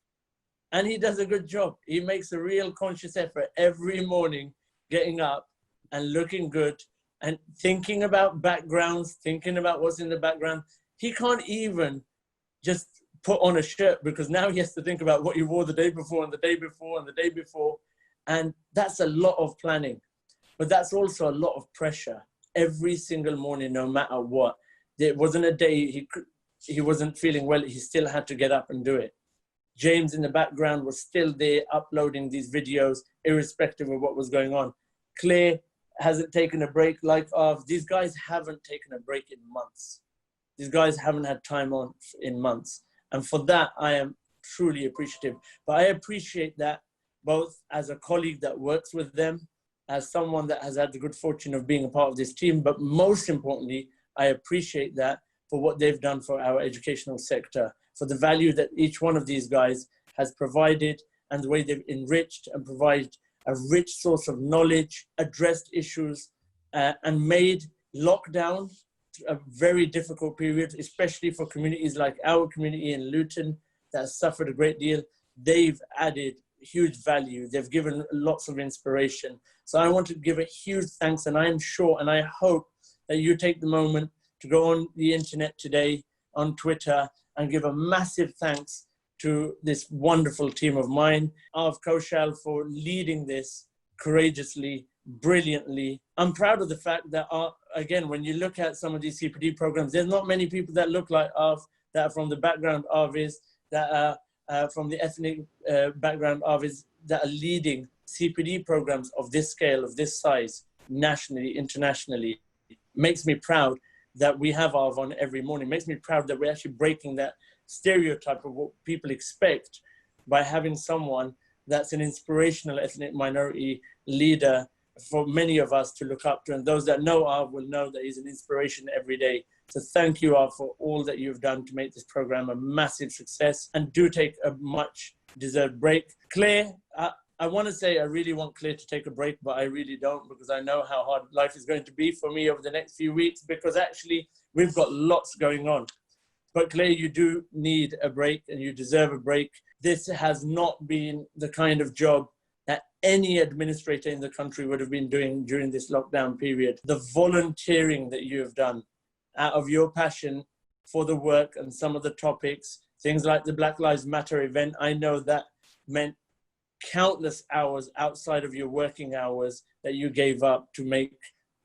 And he does a good job. He makes a real conscious effort every morning, getting up and looking good and thinking about backgrounds, thinking about what's in the background. He can't even just put on a shirt, because now he has to think about what he wore the day before and the day before and the day before. And that's a lot of planning, but that's also a lot of pressure every single morning, no matter what. There wasn't a day he wasn't feeling well, he still had to get up and do it. James in the background was still there uploading these videos, irrespective of what was going on. Claire hasn't taken a break like Arv. These guys haven't taken a break in months. These guys haven't had time on in months. And for that, I am truly appreciative. But I appreciate that both as a colleague that works with them, as someone that has had the good fortune of being a part of this team, but most importantly, I appreciate that for what they've done for our educational sector, for the value that each one of these guys has provided and the way they've enriched and provided a rich source of knowledge, addressed issues, and made lockdown a very difficult period, especially for communities like our community in Luton that has suffered a great deal. They've added huge value. They've given lots of inspiration. So I want to give a huge thanks, and I'm sure and I hope that you take the moment to go on the internet today, on Twitter, and give a massive thanks to this wonderful team of mine, Arv Koshal, for leading this courageously, brilliantly. I'm proud of the fact that, again, when you look at some of these CPD programs, there's not many people that look like Arv, that are from the background Arv is, that are from the ethnic background Arv is, that are leading CPD programs of this scale, of this size, nationally, internationally. Makes me proud that we have Arv on every morning. Makes me proud that we're actually breaking that stereotype of what people expect by having someone that's an inspirational ethnic minority leader for many of us to look up to. And those that know Arv will know that he's an inspiration every day. So thank you, Arv, for all that you've done to make this program a massive success. And do take a much deserved break. Claire, I want to say I really want Claire to take a break, but I really don't, because I know how hard life is going to be for me over the next few weeks, because actually we've got lots going on. But Claire, you do need a break and you deserve a break. This has not been the kind of job that any administrator in the country would have been doing during this lockdown period. The volunteering that you have done out of your passion for the work and some of the topics. Things like the Black Lives Matter event, I know that meant countless hours outside of your working hours that you gave up to make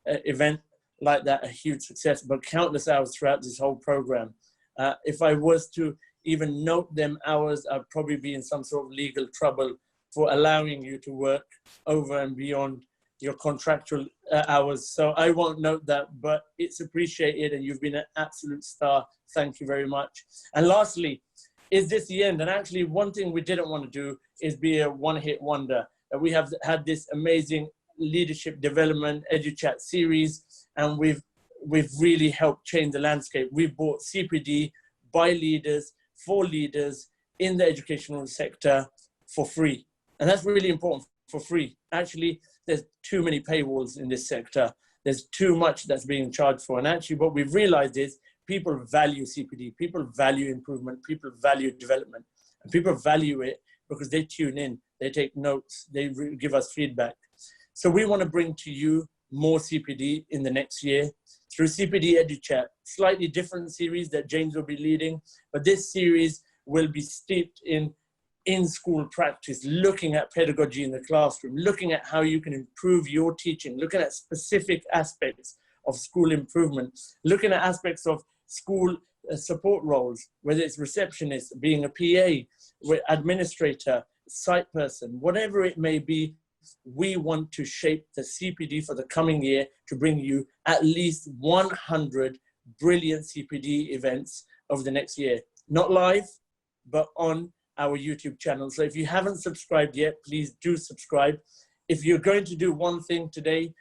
an event like that a huge success, but countless hours throughout this whole program. If I was to even note them hours, I'd probably be in some sort of legal trouble for allowing you to work over and beyond your contractual hours. So I won't note that, but it's appreciated and you've been an absolute star. Thank you very much. And lastly, is this the end? And actually one thing we didn't want to do is be a one-hit wonder. We have had this amazing leadership development EduChat series, and we've really helped change the landscape. We've brought CPD by leaders, for leaders in the educational sector for free. And that's really important, for free. Actually, there's too many paywalls in this sector. There's too much that's being charged for. And actually what we've realized is people value CPD, people value improvement, people value development. And people value it because they tune in, they take notes, they give us feedback. So we want to bring to you more CPD in the next year through CPD EduChat, slightly different series that James will be leading, but this series will be steeped in school practice, looking at pedagogy in the classroom, looking at how you can improve your teaching, looking at specific aspects of school improvement, looking at aspects of school support roles, whether it's receptionist, being a PA, administrator, site person, whatever it may be. We want to shape the CPD for the coming year to bring you at least 100 brilliant CPD events over the next year. Not live, but on our YouTube channel. So if you haven't subscribed yet, please do subscribe. If you're going to do one thing today,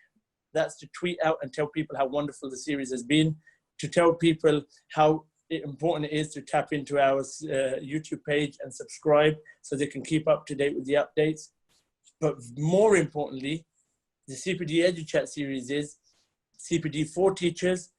that's to tweet out and tell people how wonderful the series has been, to tell people how important it is to tap into our YouTube page and subscribe so they can keep up to date with the updates. But more importantly, the CPD EduChat series is CPD for teachers,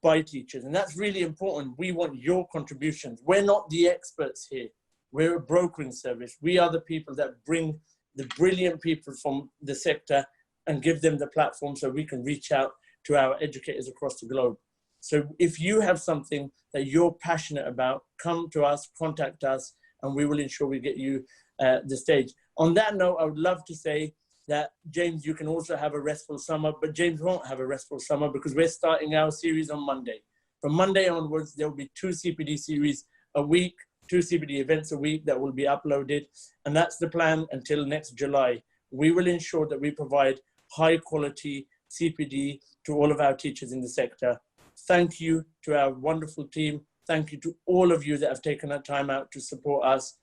by teachers. And that's really important. We want your contributions. We're not the experts here. We're a brokering service. We are the people that bring the brilliant people from the sector and give them the platform so we can reach out to our educators across the globe. So if you have something that you're passionate about, come to us, contact us, and we will ensure we get you the stage. On that note, I would love to say that, James, you can also have a restful summer, but James won't have a restful summer because we're starting our series on Monday. From Monday onwards, there will be 2 CPD series a week, 2 CPD events a week that will be uploaded. And that's the plan until next July. We will ensure that we provide high quality CPD to all of our teachers in the sector. Thank you to our wonderful team. Thank you to all of you that have taken that time out to support us.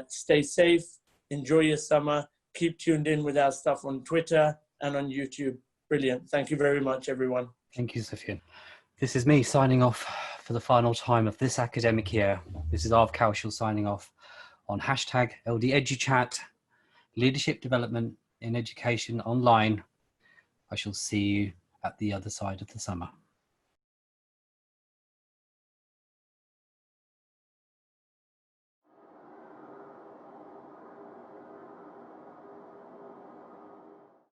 Stay safe, enjoy your summer, keep tuned in with our stuff on Twitter and on YouTube. Brilliant. Thank you very much, everyone. Thank you, Sufyan. This is me signing off for the final time of this academic year. This is Arv Kaushal signing off on hashtag LDEduChat, Leadership Development in Education Online. I shall see you at the other side of the summer.